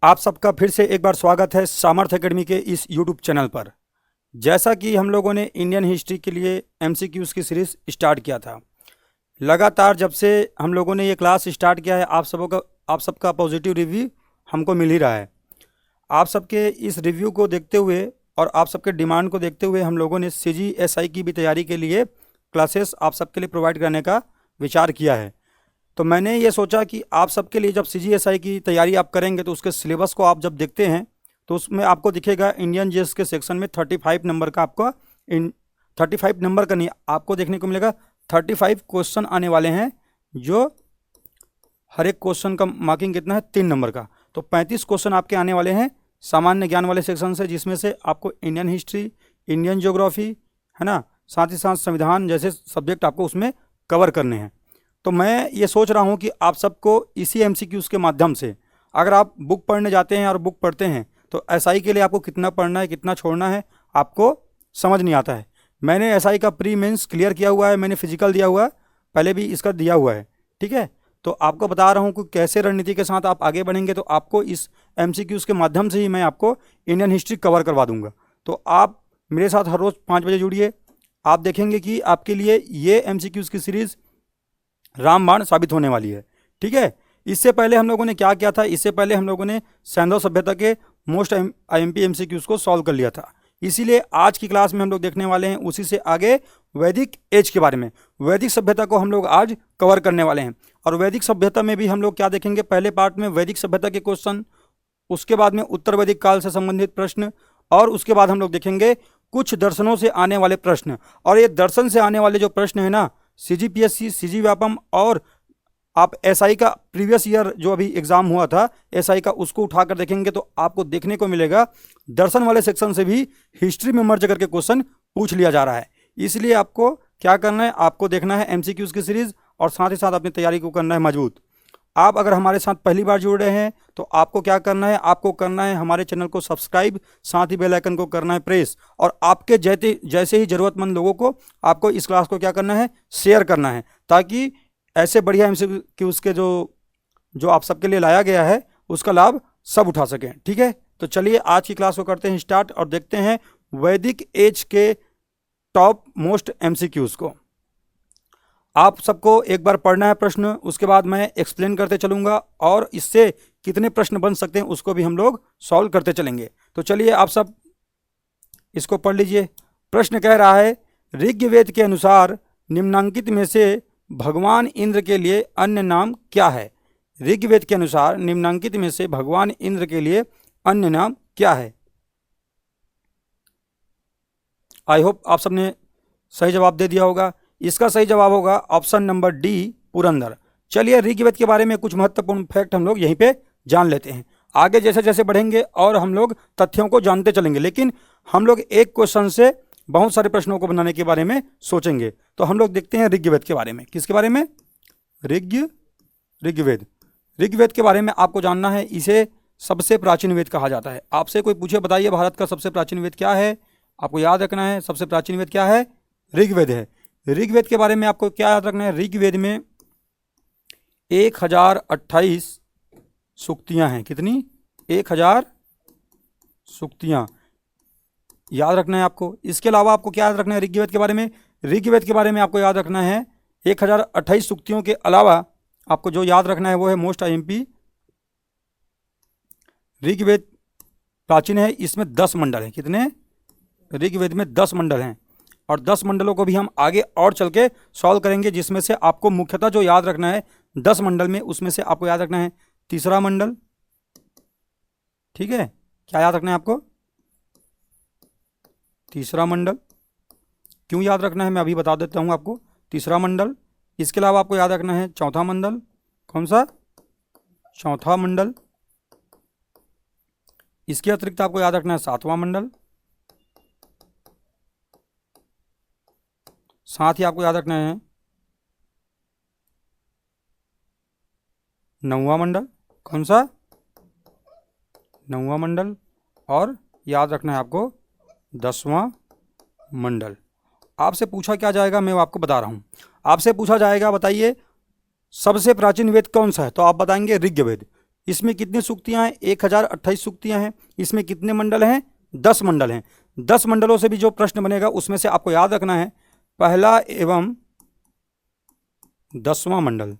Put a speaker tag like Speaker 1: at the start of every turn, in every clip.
Speaker 1: आप सबका फिर से एक बार स्वागत है सामर्थ्य एकेडमी के इस यूट्यूब चैनल पर। जैसा कि हम लोगों ने इंडियन हिस्ट्री के लिए एमसीक्यूज़ की सीरीज़ स्टार्ट किया था, लगातार जब से हम लोगों ने ये क्लास स्टार्ट किया है आप सबका पॉजिटिव रिव्यू हमको मिल ही रहा है। आप सबके इस रिव्यू को देखते हुए और आप सबके डिमांड को देखते हुए हम लोगों ने CGSI की भी तैयारी के लिए क्लासेस आप सबके लिए प्रोवाइड करने का विचार किया है। तो मैंने ये सोचा कि आप सबके लिए जब CGSI की तैयारी आप करेंगे तो उसके सिलेबस को आप जब देखते हैं तो उसमें आपको दिखेगा इंडियन जीएस के सेक्शन में 35 नंबर का आपका 35 नंबर का नहीं, आपको देखने को मिलेगा 35 क्वेश्चन आने वाले हैं, जो हर एक क्वेश्चन का मार्किंग कितना है 3 नंबर का। तो 35 क्वेश्चन आपके आने वाले हैं सामान्य ज्ञान वाले सेक्शन से, जिसमें से आपको इंडियन हिस्ट्री, इंडियन ज्योग्राफी, है ना, साथ ही साथ संविधान जैसे सब्जेक्ट आपको उसमें कवर करने हैं। तो मैं ये सोच रहा हूँ कि आप सबको इसी एमसीक्यूज़ के माध्यम से, अगर आप बुक पढ़ने जाते हैं और बुक पढ़ते हैं तो एसआई के लिए आपको कितना पढ़ना है कितना छोड़ना है आपको समझ नहीं आता है। मैंने एसआई का प्री मेंस क्लियर किया हुआ है, मैंने फिजिकल दिया हुआ है, पहले भी इसका दिया हुआ है, ठीक है। तो आपको बता रहा हूँ कि कैसे रणनीति के साथ आप आगे बढ़ेंगे, तो आपको इस एमसीक्यूज़ के माध्यम से ही मैं आपको इंडियन हिस्ट्री कवर करवा दूंगा। तो आप मेरे साथ हर रोज़ 5 बजे जुड़िए, आप देखेंगे कि आपके लिए ये एमसीक्यूज़ की सीरीज़ रामबाण साबित होने वाली है, ठीक है। इससे पहले हम लोगों ने क्या किया था, इससे पहले हम लोगों ने सैंधव सभ्यता के मोस्ट आईएमपी एमसीक्यूज़ को सॉल्व कर लिया था। इसीलिए आज की क्लास में हम लोग देखने वाले हैं उसी से आगे वैदिक एज के बारे में। वैदिक सभ्यता को हम लोग आज कवर करने वाले हैं, और वैदिक सभ्यता में भी हम लोग क्या देखेंगे, पहले पार्ट में वैदिक सभ्यता के क्वेश्चन, उसके बाद में उत्तर वैदिक काल से संबंधित प्रश्न, और उसके बाद हम लोग देखेंगे कुछ दर्शनों से आने वाले प्रश्न। और ये दर्शन से आने वाले जो प्रश्न है ना, CGPSC, CG व्यापम और आप SI का प्रीवियस ईयर जो अभी एग्जाम हुआ था SI का, उसको उठाकर देखेंगे तो आपको देखने को मिलेगा दर्शन वाले सेक्शन से भी हिस्ट्री में मर्ज करके क्वेश्चन पूछ लिया जा रहा है। इसलिए आपको क्या करना है, आपको देखना है MCQs की सीरीज और साथ ही साथ अपनी तैयारी को करना है मजबूत। आप अगर हमारे साथ पहली बार जुड़ रहे हैं तो आपको क्या करना है, आपको करना है हमारे चैनल को सब्सक्राइब, साथ ही बेल आइकन को करना है प्रेस, और आपके जैसे ही ज़रूरतमंद लोगों को आपको इस क्लास को क्या करना है, शेयर करना है, ताकि ऐसे बढ़िया MCQs के जो आप सबके लिए लाया गया है उसका लाभ सब उठा सकें, ठीक है। तो चलिए आज की क्लास को करते हैं स्टार्ट और देखते हैं वैदिक एज के टॉप मोस्ट MCQs को। आप सबको एक बार पढ़ना है प्रश्न, उसके बाद मैं एक्सप्लेन करते चलूँगा और इससे कितने प्रश्न बन सकते हैं उसको भी हम लोग सॉल्व करते चलेंगे। तो चलिए आप सब इसको पढ़ लीजिए। प्रश्न कह रहा है, ऋग्वेद के अनुसार निम्नांकित में से भगवान इंद्र के लिए अन्य नाम क्या है। ऋग्वेद के अनुसार निम्नांकित में से भगवान इंद्र के लिए अन्य नाम क्या है। आई होप आप सबने सही जवाब दे दिया होगा। इसका सही जवाब होगा ऑप्शन नंबर डी, पुरंदर। चलिए ऋग्वेद के बारे में कुछ महत्वपूर्ण फैक्ट हम लोग यहीं पे जान लेते हैं। आगे जैसे जैसे बढ़ेंगे और हम लोग तथ्यों को जानते चलेंगे, लेकिन हम लोग एक क्वेश्चन से बहुत सारे प्रश्नों को बनाने के बारे में सोचेंगे। तो हम लोग देखते हैं ऋग्वेद के बारे में। किसके बारे में? ऋग्वेद। ऋग्वेद के बारे में आपको जानना है, इसे सबसे प्राचीन वेद कहा जाता है। आपसे कोई पूछे बताइए भारत का सबसे प्राचीन वेद क्या है, आपको याद रखना है सबसे प्राचीन वेद क्या है, ऋग्वेद है। ऋग्वेद के बारे में आपको क्या याद रखना है, ऋग्वेद में 1028 सूक्तियाँ हैं। कितनी? 1000 सूक्तियाँ याद रखना है आपको। इसके अलावा आपको क्या याद रखना है ऋग्वेद के बारे में? ऋग्वेद के बारे में आपको याद रखना है 1028 सूक्तियों के अलावा आपको जो याद रखना है वो है मोस्ट आईएमपी। ऋग्वेद प्राचीन है, इसमें 10 मंडल हैं। कितने? ऋग्वेद में 10 मंडल हैं, और 10 मंडलों को भी हम आगे और चल के सॉल्व करेंगे, जिसमें से आपको मुख्यतः जो याद रखना है 10 मंडल में, उसमें से आपको याद रखना है तीसरा मंडल, ठीक है। क्या याद रखना है आपको? तीसरा मंडल। क्यों याद रखना है मैं अभी बता देता हूँ आपको। तीसरा मंडल, इसके अलावा आपको याद रखना है चौथा मंडल। कौन सा? चौथा मंडल। इसके अतिरिक्त आपको याद रखना है सातवां मंडल, साथ ही आपको याद रखना है नौवां मंडल। कौन सा? नौवां मंडल। और याद रखना है आपको 10वां मंडल। आपसे पूछा क्या जाएगा मैं वो आपको बता रहा हूँ। आपसे पूछा जाएगा बताइए सबसे प्राचीन वेद कौन सा है, तो आप बताएंगे ऋग्वेद। इसमें कितनी सूक्तियाँ हैं? 1028 सूक्तियाँ हैं। इसमें कितने मंडल हैं? 10 मंडल हैं। 10 मंडलों से भी जो प्रश्न बनेगा उसमें से आपको याद रखना है पहला एवं 10वां मंडल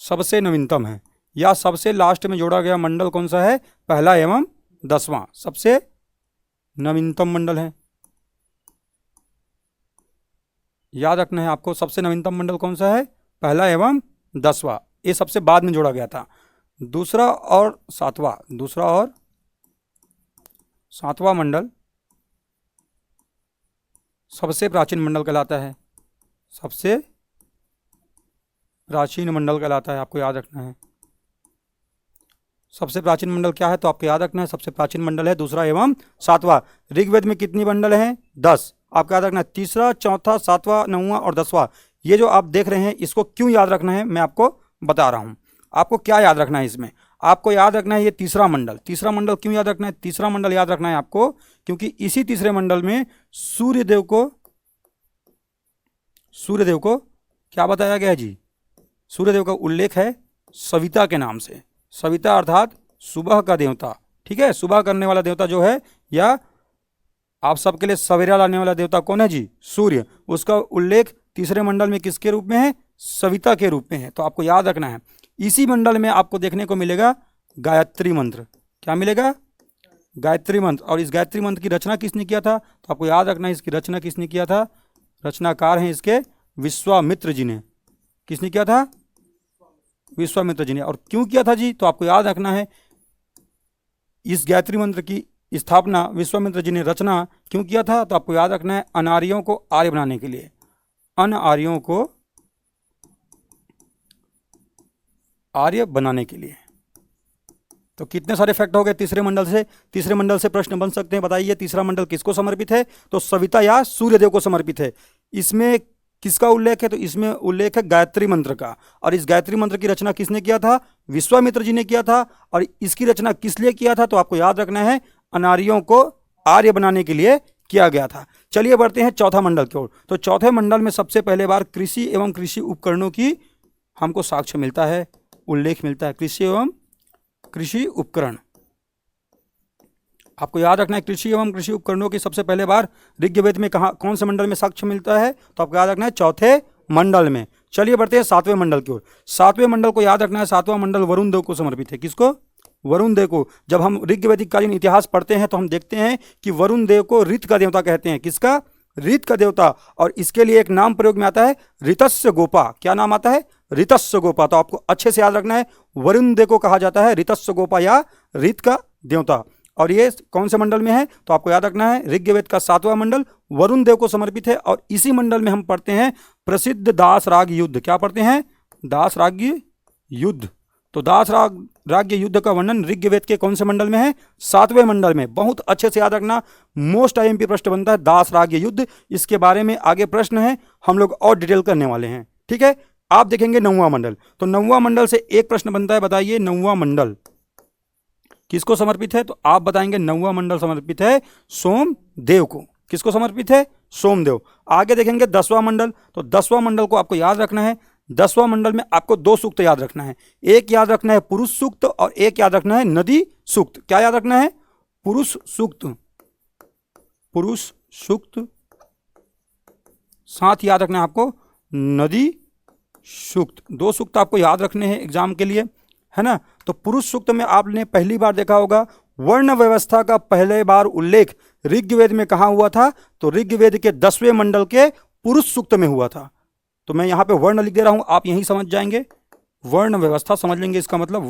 Speaker 1: सबसे नवीनतम है, या सबसे लास्ट में जोड़ा गया मंडल कौन सा है? पहला एवं 10वां सबसे नवीनतम मंडल है। याद रखना है आपको, सबसे नवीनतम मंडल कौन सा है? पहला एवं 10वां। ये सबसे बाद में जोड़ा गया था। दूसरा और सातवां मंडल सबसे प्राचीन मंडल कहलाता है। सबसे प्राचीन मंडल कहलाता है, आपको याद रखना है। सबसे प्राचीन मंडल क्या है? तो आपको याद रखना है सबसे प्राचीन मंडल है दूसरा एवं सातवां। ऋग्वेद में कितनी मंडल हैं? 10। आपको याद रखना है तीसरा, चौथा, सातवां, 9वां और 10वां। ये जो आप देख रहे हैं इसको क्यों याद रखना है मैं आपको बता रहा हूँ। आपको क्या याद रखना है इसमें? आपको याद रखना है ये तीसरा मंडल। तीसरा मंडल क्यों याद रखना है? तीसरा मंडल याद रखना है आपको क्योंकि इसी तीसरे मंडल में सूर्यदेव को क्या बताया गया है जी? सूर्यदेव का उल्लेख है सविता के नाम से। सविता अर्थात सुबह का देवता, ठीक है। सुबह करने वाला देवता जो है, या आप सबके लिए सवेरा लाने वाला देवता कौन है जी? सूर्य। उसका उल्लेख तीसरे मंडल में किसके रूप में है? सविता के रूप में है। तो आपको याद रखना है। इसी मंडल में आपको देखने को मिलेगा गायत्री मंत्र। क्या मिलेगा? गायत्री मंत्र। और इस गायत्री मंत्र की रचना किसने किया था? तो आपको याद रखना है इसकी रचना किसने किया था? रचनाकार हैं इसके विश्वामित्र जी ने। किसने किया था? विश्वामित्र जी ने। और क्यों किया था जी? तो आपको याद रखना है इस गायत्री मंत्र की स्थापना विश्वामित्र जी ने रचना क्यों किया था? तो आपको याद रखना है अनार्यों को आर्य बनाने के लिए। अनार्यों को आर्य बनाने के लिए। तो कितने सारे फैक्ट हो गए तीसरे मंडल से? तीसरे मंडल से प्रश्न बन सकते हैं। बताइए तीसरा मंडल किसको समर्पित है? तो सविता या सूर्यदेव को समर्पित है। इसमें किसका उल्लेख है? तो इसमें उल्लेख है गायत्री मंत्र का। और इस गायत्री मंत्र की रचना किसने किया था? विश्वामित्र जी ने किया था। और इसकी रचना किस लिए किया था? तो आपको याद रखना है अनार्यों को आर्य बनाने के लिए किया गया था। चलिए बढ़ते हैं चौथा मंडल की ओर। तो चौथे मंडल में सबसे पहले बार कृषि एवं कृषि उपकरणों की हमको साक्ष्य मिलता है, उल्लेख मिलता है। कृषि एवं कृषि उपकरण, आपको याद रखना है कृषि एवं कृषि उपकरणों की सबसे पहले बार ऋग्वेद में कहाँ, कौन से मंडल में साक्ष्य मिलता है? तो आपको याद रखना है चौथे मंडल में। चलिए बढ़ते हैं सातवें मंडल की ओर। सातवें मंडल को याद रखना है, सातवां मंडल वरुण देव को समर्पित है। किसको? वरुण देव को। जब हम ऋग्वैदिक कालीन इतिहास पढ़ते हैं तो हम देखते हैं कि वरुण देव को ऋत का देवता कहते हैं। किसका? ऋत का देवता। और इसके लिए एक नाम प्रयोग में आता है ऋतस्य गोपा। क्या नाम आता है? ऋतस्य गोपा। तो आपको अच्छे से याद रखना है वरुण देव को कहा जाता है ऋतस्य गोपा या ऋत का देवता। और ये कौन से मंडल में है? तो आपको याद रखना है ऋग्वेद का सातवां मंडल वरुण देव को समर्पित है। और इसी मंडल में हम पढ़ते हैं प्रसिद्ध दास राग युद्ध। क्या पढ़ते हैं? दास राज्य युद्ध। तो दास राज्य युद्ध का वर्णन ऋग्वेद के कौन से मंडल में है? सातवें मंडल में। बहुत अच्छे से याद रखना, मोस्ट आईएमपी प्रश्न बनता है दास राज्य युद्ध। इसके बारे में आगे प्रश्न है, हम लोग और डिटेल करने वाले हैं, ठीक है। आप देखेंगे नौवां मंडल। तो नौवां मंडल से एक प्रश्न बनता है, बताइए नौवां मंडल किसको समर्पित है? तो आप बताएंगे नौवां मंडल समर्पित है सोमदेव को। किसको समर्पित है? सोमदेव। आगे देखेंगे 10वां मंडल। तो 10वां मंडल को आपको याद रखना है। 10वां मंडल में आपको 2 सूक्त याद रखना है। एक याद रखना है पुरुष सूक्त और एक याद रखना है नदी सूक्त। क्या याद रखना है? पुरुष सूक्त, पुरुष सूक्त, साथ याद रखना है आपको नदी सूक्त। 2 सूक्त आपको याद रखने हैं एग्जाम के लिए, है ना। तो पुरुष सूक्त में आपने पहली बार देखा होगा वर्ण व्यवस्था का पहले बार उल्लेख ऋग्वेद में कहाँ हुआ था? तो ऋग्वेद के 10वें मंडल के पुरुष सूक्त में हुआ था। तो मैं यहाँ पे वर्ण लिख दे रहा हूँ, आप यहीं समझ जाएंगे। वर्ण व्यवस्था समझ लेंगे, इसका मतलब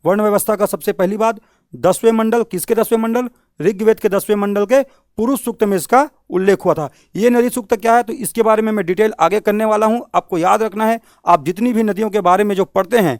Speaker 1: वर्ण व्यवस्था का सबसे पहली बात 10वें मंडल। किसके 10वें मंडल? ऋग्वेद के 10वें मंडल के पुरुष सूक्त में इसका उल्लेख हुआ था। ये नदी सूक्त क्या है? तो इसके बारे में मैं डिटेल आगे करने वाला हूँ। आपको याद रखना है, आप जितनी भी नदियों के बारे में जो पढ़ते हैं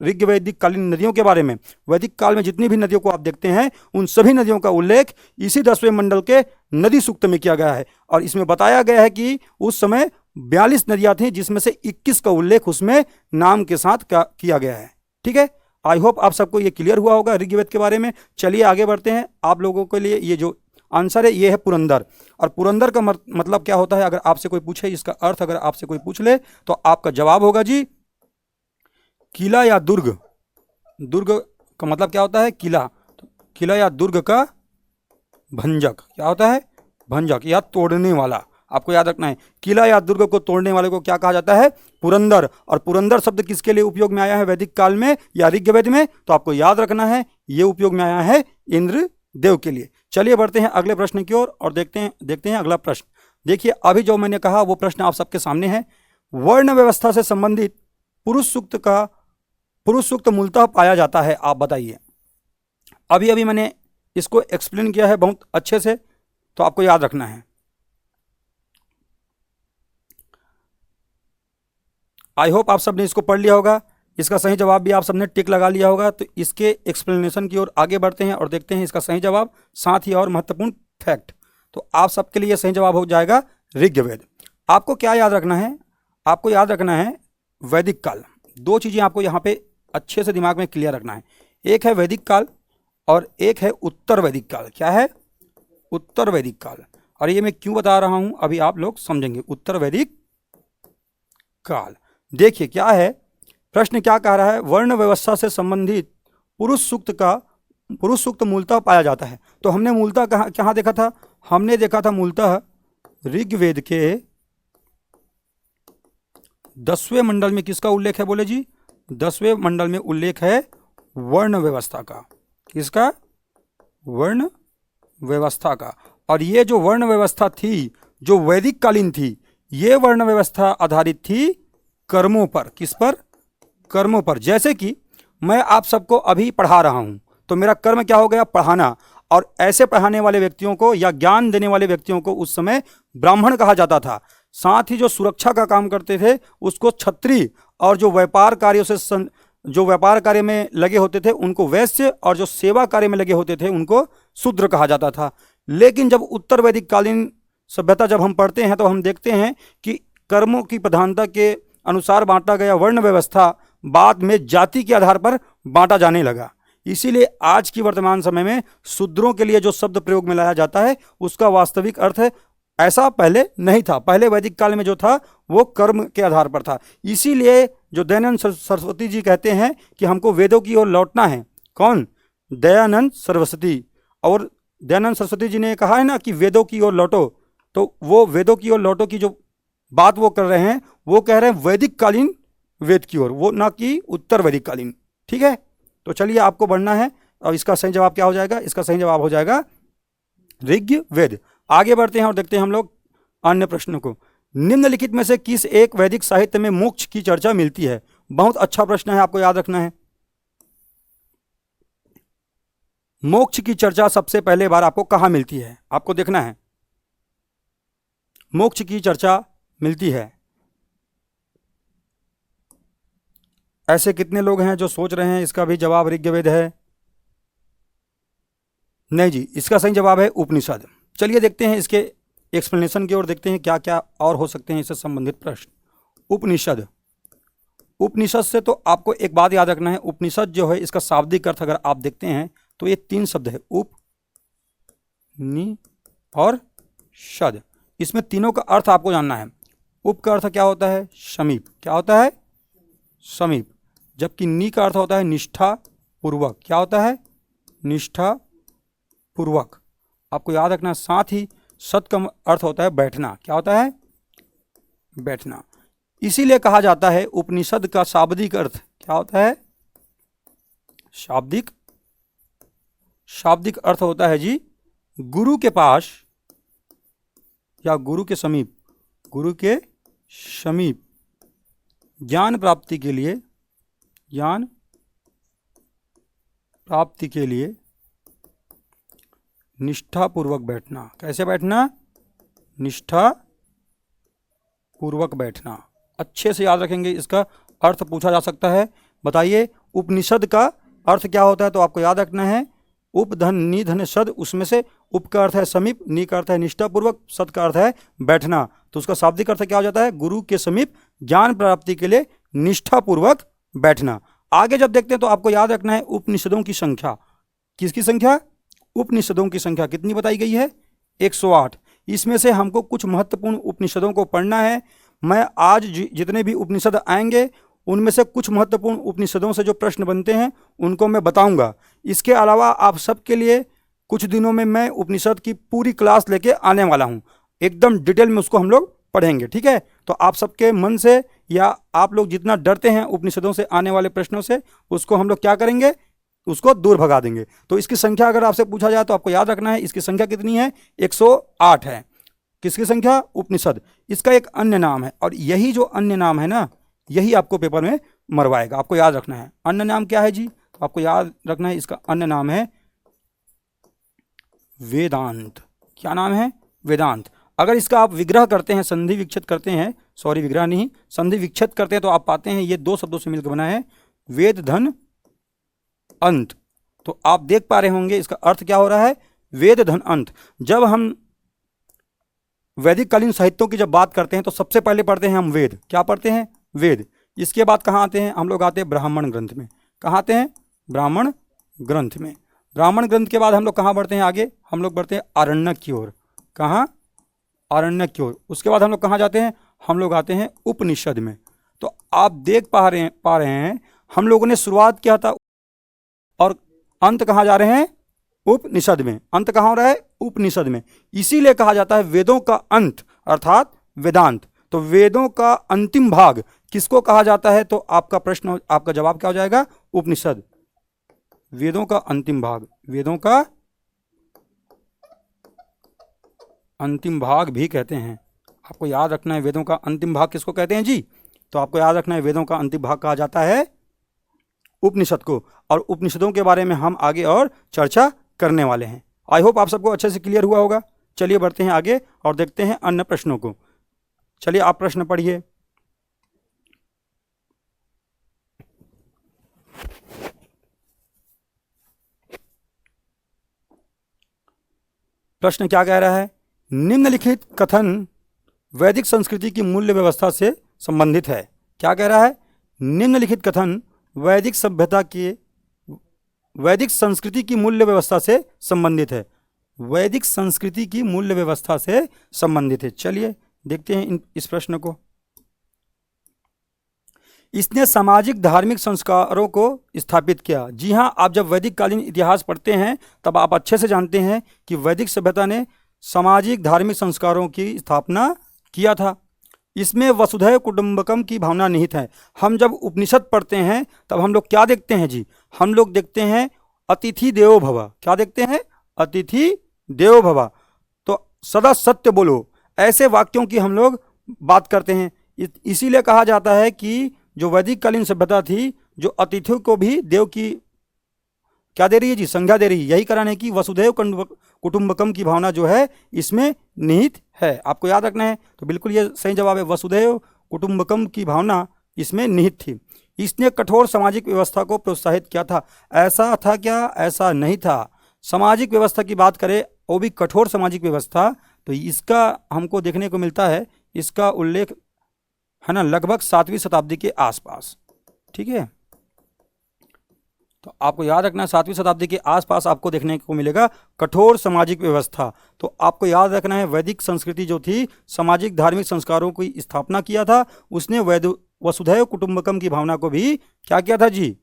Speaker 1: ऋग्वैदिक कालीन नदियों के बारे में, वैदिक काल में जितनी भी नदियों को आप देखते हैं उन सभी नदियों का उल्लेख इसी 10वें मंडल के नदी सूक्त में किया गया है। और इसमें बताया गया है कि उस समय 42 नदियां थी जिसमें से 21 का उल्लेख उसमें नाम के साथ किया गया है, ठीक है। आई होप आप सबको ये क्लियर हुआ होगा ऋग्वेद के बारे में। चलिए आगे बढ़ते हैं। आप लोगों के लिए ये जो आंसर है ये है पुरंदर। और पुरंदर का मतलब क्या होता है? अगर आपसे कोई पूछे इसका अर्थ, अगर आपसे कोई पूछ ले तो आपका जवाब होगा जी किला या दुर्ग, दुर्ग का मतलब क्या होता है? किला। तो किला या दुर्ग का भंजक क्या होता है? भंजक या तोड़ने वाला। आपको याद रखना है, किला या दुर्ग को तोड़ने वाले को क्या कहा जाता है? पुरंदर। और पुरंदर शब्द किसके लिए उपयोग में आया है वैदिक काल में या ऋग्वेद में? तो आपको याद रखना है ये उपयोग में आया है इंद्रदेव के लिए। चलिए बढ़ते हैं अगले प्रश्न की ओर और देखते हैं अगला प्रश्न। देखिए अभी जो मैंने कहा वो प्रश्न आप सबके सामने है। वर्ण व्यवस्था से संबंधित पुरुष सूक्त मूलतः पाया जाता है, आप बताइए। अभी अभी मैंने इसको एक्सप्लेन किया है बहुत अच्छे से, तो आपको याद रखना है। आई होप आप सबने इसको पढ़ लिया होगा, इसका सही जवाब भी आप सबने टिक लगा लिया होगा। तो इसके एक्सप्लेनेशन की ओर आगे बढ़ते हैं और देखते हैं इसका सही जवाब, साथ ही और महत्वपूर्ण फैक्ट। तो आप सबके लिए सही जवाब हो जाएगा ऋग्वेद। आपको क्या याद रखना है? आपको याद रखना है वैदिक काल। दो चीज़ें आपको यहाँ पे अच्छे से दिमाग में क्लियर रखना है, एक है वैदिक काल और एक है उत्तर वैदिक काल। क्या है? उत्तर वैदिक काल। और ये मैं क्यों बता रहा हूँ अभी आप लोग समझेंगे। उत्तर वैदिक काल, देखिए क्या है प्रश्न, क्या कह रहा है? वर्ण व्यवस्था से संबंधित पुरुष सूक्त मूलतः पाया जाता है। तो हमने मूलतः कहाँ देखा था? हमने देखा था मूलतः ऋग्वेद के 10वें मंडल में। किसका उल्लेख है बोले जी? 10वें मंडल में उल्लेख है वर्ण व्यवस्था का। किसका? वर्ण व्यवस्था का। और ये जो वर्ण व्यवस्था थी, जो वैदिक कालीन थी, ये वर्ण व्यवस्था आधारित थी कर्मों पर। किस पर? कर्मों पर। जैसे कि मैं आप सबको अभी पढ़ा रहा हूं, तो मेरा कर्म क्या हो गया? पढ़ाना। और ऐसे पढ़ाने वाले व्यक्तियों को या ज्ञान देने वाले व्यक्तियों को उस समय ब्राह्मण कहा जाता था। साथ ही जो सुरक्षा का काम करते थे उसको क्षत्रिय, और जो व्यापार कार्य में लगे होते थे उनको वैश्य, और जो सेवा कार्य में लगे होते थे उनको शूद्र कहा जाता था। लेकिन जब उत्तर वैदिक कालीन सभ्यता जब हम पढ़ते हैं तो हम देखते हैं कि कर्मों की प्रधानता के अनुसार बांटा गया वर्ण व्यवस्था बाद में जाति के आधार पर बांटा जाने लगा। इसीलिए आज की वर्तमान समय में शूद्रों के लिए जो शब्द प्रयोग में लाया जाता है उसका वास्तविक अर्थ है, ऐसा पहले नहीं था। पहले वैदिक काल में जो था वो कर्म के आधार पर था। इसीलिए जो दयानंद सरस्वती जी कहते हैं कि हमको वेदों की ओर लौटना है। कौन? दयानंद सरस्वती। और दयानंद सरस्वती जी ने कहा है ना कि वेदों की ओर लौटो, तो वो वेदों की ओर लौटो की जो बात वो कर रहे हैं, वो कह रहे हैं वैदिक कालीन वेद की ओर, वो ना कि उत्तर वैदिक कालीन। ठीक है, तो चलिए आपको बढ़ना है। और इसका सही जवाब क्या हो जाएगा? इसका सही जवाब हो जाएगा ऋग्वेद। आगे बढ़ते हैं और देखते हैं हम लोग अन्य प्रश्नों को। निम्नलिखित में से किस एक वैदिक साहित्य में मोक्ष की चर्चा मिलती है? बहुत अच्छा प्रश्न है, आपको याद रखना है। मोक्ष की चर्चा सबसे पहले बार आपको कहां मिलती है? आपको देखना है। मोक्ष की चर्चा मिलती है, ऐसे कितने लोग हैं जो सोच रहे हैं इसका भी जवाब ऋग्वेद है? नहीं जी, इसका सही जवाब है उपनिषद। चलिए देखते हैं इसके एक्सप्लेनेशन की ओर, देखते हैं क्या क्या और हो सकते हैं इससे संबंधित प्रश्न। उपनिषद, उपनिषद से तो आपको एक बात याद रखना है, उपनिषद जो है इसका शाब्दिक अर्थ अगर आप देखते हैं तो ये 3 शब्द है, उप, नि और शद। इसमें तीनों का अर्थ आपको जानना है। उप का अर्थ क्या होता है? समीप। क्या होता है? समीप। जबकि नि का अर्थ होता है निष्ठा पूर्वक। क्या होता है? निष्ठा पूर्वक। आपको याद रखना। साथ ही सत का अर्थ होता है बैठना। क्या होता है? बैठना। इसीलिए कहा जाता है उपनिषद का शाब्दिक अर्थ क्या होता है? शाब्दिक अर्थ होता है जी गुरु के पास या गुरु के समीप, गुरु के समीप ज्ञान प्राप्ति के लिए, ज्ञान प्राप्ति के लिए निष्ठापूर्वक बैठना। कैसे बैठना? निष्ठा पूर्वक बैठना। अच्छे से याद रखेंगे, इसका अर्थ पूछा जा सकता है। बताइए उपनिषद का अर्थ क्या होता है? तो आपको याद रखना है उप धन नि धन सद, उसमें से उप का अर्थ है समीप, नि का अर्थ है निष्ठापूर्वक, सद का अर्थ है बैठना। तो उसका शाब्दिक अर्थ क्या हो जाता है? गुरु के समीप ज्ञान प्राप्ति के लिए निष्ठापूर्वक बैठना। आगे जब देखते हैं तो आपको याद रखना है उपनिषदों की संख्या। किसकी संख्या? उपनिषदों की संख्या कितनी बताई गई है? 108। इसमें से हमको कुछ महत्वपूर्ण उपनिषदों को पढ़ना है। मैं आज जितने भी उपनिषद आएंगे उनमें से कुछ महत्वपूर्ण उपनिषदों से जो प्रश्न बनते हैं उनको मैं बताऊंगा। इसके अलावा आप सबके लिए कुछ दिनों में मैं उपनिषद की पूरी क्लास लेके आने वाला हूं, एकदम डिटेल में उसको हम लोग पढ़ेंगे, ठीक है। तो आप सबके मन से या आप लोग जितना डरते हैं उपनिषदों से आने वाले प्रश्नों से, उसको हम लोग क्या करेंगे, उसको दूर भगा देंगे। तो इसकी संख्या अगर आपसे पूछा जाए तो आपको याद रखना है इसकी संख्या कितनी है, 108 है। किसकी संख्या, उपनिषद। इसका एक अन्य नाम है, और यही जो अन्य नाम है ना, यही आपको पेपर में मरवाएगा। आपको याद रखना है अन्य नाम क्या है जी, आपको याद रखना है इसका अन्य नाम है वेदांत। क्या नाम है, वेदांत। अगर इसका आप विग्रह करते हैं, संधि विच्छेद करते हैं, सॉरी विग्रह नहीं, संधि विच्छेद करते हैं, तो आप पाते हैं ये दो शब्दों से मिलकर बना है वेद धन अंत। तो आप देख पा रहे होंगे इसका अर्थ क्या हो रहा है, वेद धन अंत। जब हम वैदिक कालीन साहित्यों की जब बात करते हैं तो सबसे पहले पढ़ते हैं हम वेद। क्या पढ़ते हैं, वेद। इसके बाद कहाँ आते हैं हम लोग, आते हैं ब्राह्मण ग्रंथ में। कहाँ आते हैं, ब्राह्मण ग्रंथ में। ब्राह्मण ग्रंथ के बाद हम लोग कहाँ बढ़ते हैं, आगे हम लोग बढ़ते हैं आरण्यक की ओर। कहाँ, आरण्यक की ओर। उसके बाद हम लोग कहाँ जाते हैं, हम लोग आते हैं उपनिषद में। तो आप देख पा रहे हैं हम लोगों ने शुरुआत किया था और अंत कहाँ जा रहे हैं, उपनिषद में। अंत कहाँ हो रहा है, उपनिषद में। इसीलिए कहा जाता है वेदों का अंत अर्थात वेदांत। तो वेदों का अंतिम भाग किसको कहा जाता है, तो आपका प्रश्न, आपका जवाब क्या हो जाएगा, उपनिषद। वेदों का अंतिम भाग, वेदों का अंतिम भाग भी कहते हैं। आपको याद रखना है वेदों का अंतिम भाग किसको कहते हैं जी, तो आपको याद रखना है वेदों का अंतिम भाग कहा जाता है उपनिषद को। और उपनिषदों के बारे में हम आगे और चर्चा करने वाले हैं। आई होप आप सबको अच्छे से क्लियर हुआ होगा। चलिए बढ़ते हैं आगे और देखते हैं अन्य प्रश्नों को। चलिए आप प्रश्न पढ़िए। प्रश्न क्या कह रहा है, निम्नलिखित कथन वैदिक संस्कृति की मूल्य व्यवस्था से संबंधित है। क्या कह रहा है, निम्नलिखित कथन वैदिक सभ्यता के, वैदिक संस्कृति की मूल्य व्यवस्था से संबंधित है। वैदिक संस्कृति की मूल्य व्यवस्था से संबंधित है। चलिए देखते हैं इस प्रश्न को। इसने सामाजिक धार्मिक संस्कारों को स्थापित किया। जी हाँ, आप जब वैदिक कालीन इतिहास पढ़ते हैं तब आप अच्छे से जानते हैं कि वैदिक सभ्यता ने सामाजिक धार्मिक संस्कारों की स्थापना किया था। इसमें वसुधैव कुटुंबकम की भावना निहित है। हम जब उपनिषद पढ़ते हैं तब हम लोग क्या देखते हैं जी, हम लोग देखते हैं अतिथि देवो भव। क्या देखते हैं, अतिथि देवो भव। तो सदा सत्य बोलो, ऐसे वाक्यों की हम लोग बात करते हैं। इसीलिए कहा जाता है कि जो वैदिक कालीन सभ्यता थी, जो अतिथियों को भी देव की क्या दे रही है जी, संज्ञा दे रही है। यही कारण है कि वसुधैव कुटुंबकम की भावना जो है इसमें निहित है। आपको याद रखना है। तो बिल्कुल ये सही जवाब है, वसुधैव कुटुंबकम की भावना इसमें निहित थी। इसने कठोर सामाजिक व्यवस्था को प्रोत्साहित किया था। ऐसा था क्या, ऐसा नहीं था। सामाजिक व्यवस्था की बात करें, वो भी कठोर सामाजिक व्यवस्था, तो इसका हमको देखने को मिलता है, इसका उल्लेख है ना लगभग 7वीं शताब्दी के आसपास। ठीक है, तो आपको याद रखना 7वीं शताब्दी के आसपास आपको देखने को मिलेगा कठोर सामाजिक व्यवस्था। तो आपको याद रखना है वैदिक संस्कृति जो थी सामाजिक धार्मिक संस्कारों की स्थापना किया था। उसने वसुधैव कुटुंबकम की भावना को भी क्या किया था जी,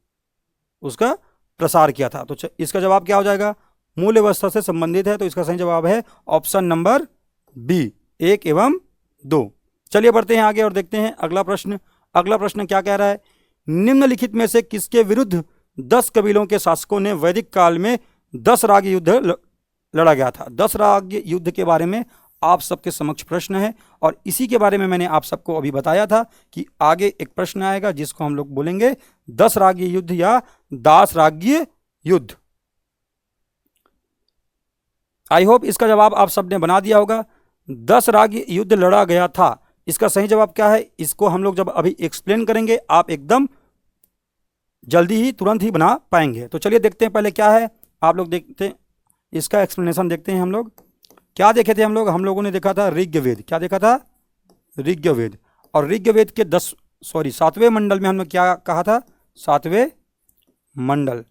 Speaker 1: उसका प्रसार किया था। तो इसका जवाब क्या हो जाएगा, मूल व्यवस्था से संबंधित है। तो इसका सही जवाब है ऑप्शन नंबर बी, 1 एवं 2। चलिए बढ़ते हैं आगे और देखते हैं अगला प्रश्न। अगला प्रश्न क्या कह रहा है, निम्नलिखित में से किसके विरुद्ध 10 कबीलों के शासकों ने वैदिक काल में 10 राग युद्ध लड़ा गया था। 10 राग युद्ध के बारे में आप सबके समक्ष प्रश्न है, और इसी के बारे में मैंने आप सबको अभी बताया था कि आगे एक प्रश्न आएगा जिसको हम लोग बोलेंगे 10 राज्य युद्ध या दास राज्य युद्ध। आई होप इसका जवाब आप सबने बना दिया होगा। 10 राज्य युद्ध लड़ा गया था, इसका सही जवाब क्या है, इसको हम लोग जब अभी एक्सप्लेन करेंगे आप एकदम जल्दी ही तुरंत ही बना पाएंगे। तो चलिए देखते हैं पहले क्या है, आप लोग देखते हैं इसका एक्सप्लेनेशन देखते हैं। हम लोग क्या देखे थे, हम लोगों ने देखा था ऋग्वेद। क्या देखा था, ऋग्वेद। और ऋग्वेद के 7वें मंडल में हमने क्या कहा था, 7वें मंडल।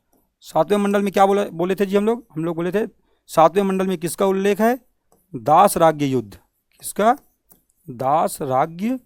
Speaker 1: 7वें मंडल में क्या बोले थे जी हम लोग बोले थे 7वें मंडल में किसका उल्लेख है, दास राज्य युद्ध। किसका, दास राज्य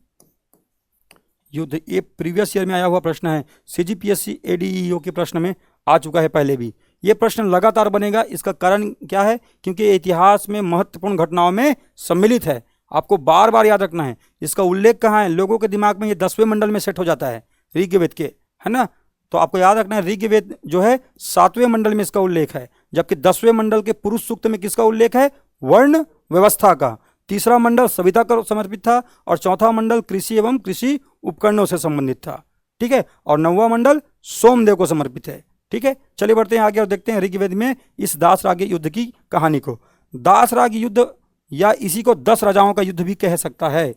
Speaker 1: युद्ध, ये प्रीवियस ईयर में आया हुआ प्रश्न है, सीजीपीएससी एडीईओ के प्रश्न में आ चुका है पहले भी। ये प्रश्न लगातार बनेगा, इसका कारण क्या है? क्योंकि ये इतिहास में महत्वपूर्ण घटनाओं में सम्मिलित है, आपको बार बार याद रखना है। इसका उल्लेख कहाँ है? लोगों के दिमाग में ये 10वें मंडल में सेट हो जाता है ऋग्वेद के, है ना। तो आपको याद रखना है ऋग्वेद जो है 7वें मंडल में इसका उल्लेख है, जबकि 10वें मंडल के पुरुष सूक्त में किसका उल्लेख है? वर्ण व्यवस्था का। तीसरा मंडल सविता को समर्पित था और चौथा मंडल कृषि एवं कृषि उपकरणों से संबंधित था, ठीक है। और 9वां मंडल सोमदेव को समर्पित है, ठीक है। चलिए बढ़ते हैं आगे और देखते हैं ऋग्वेद में इस दासराग युद्ध की कहानी को। दासराग युद्ध या इसी को 10 राजाओं का युद्ध भी कह सकता है,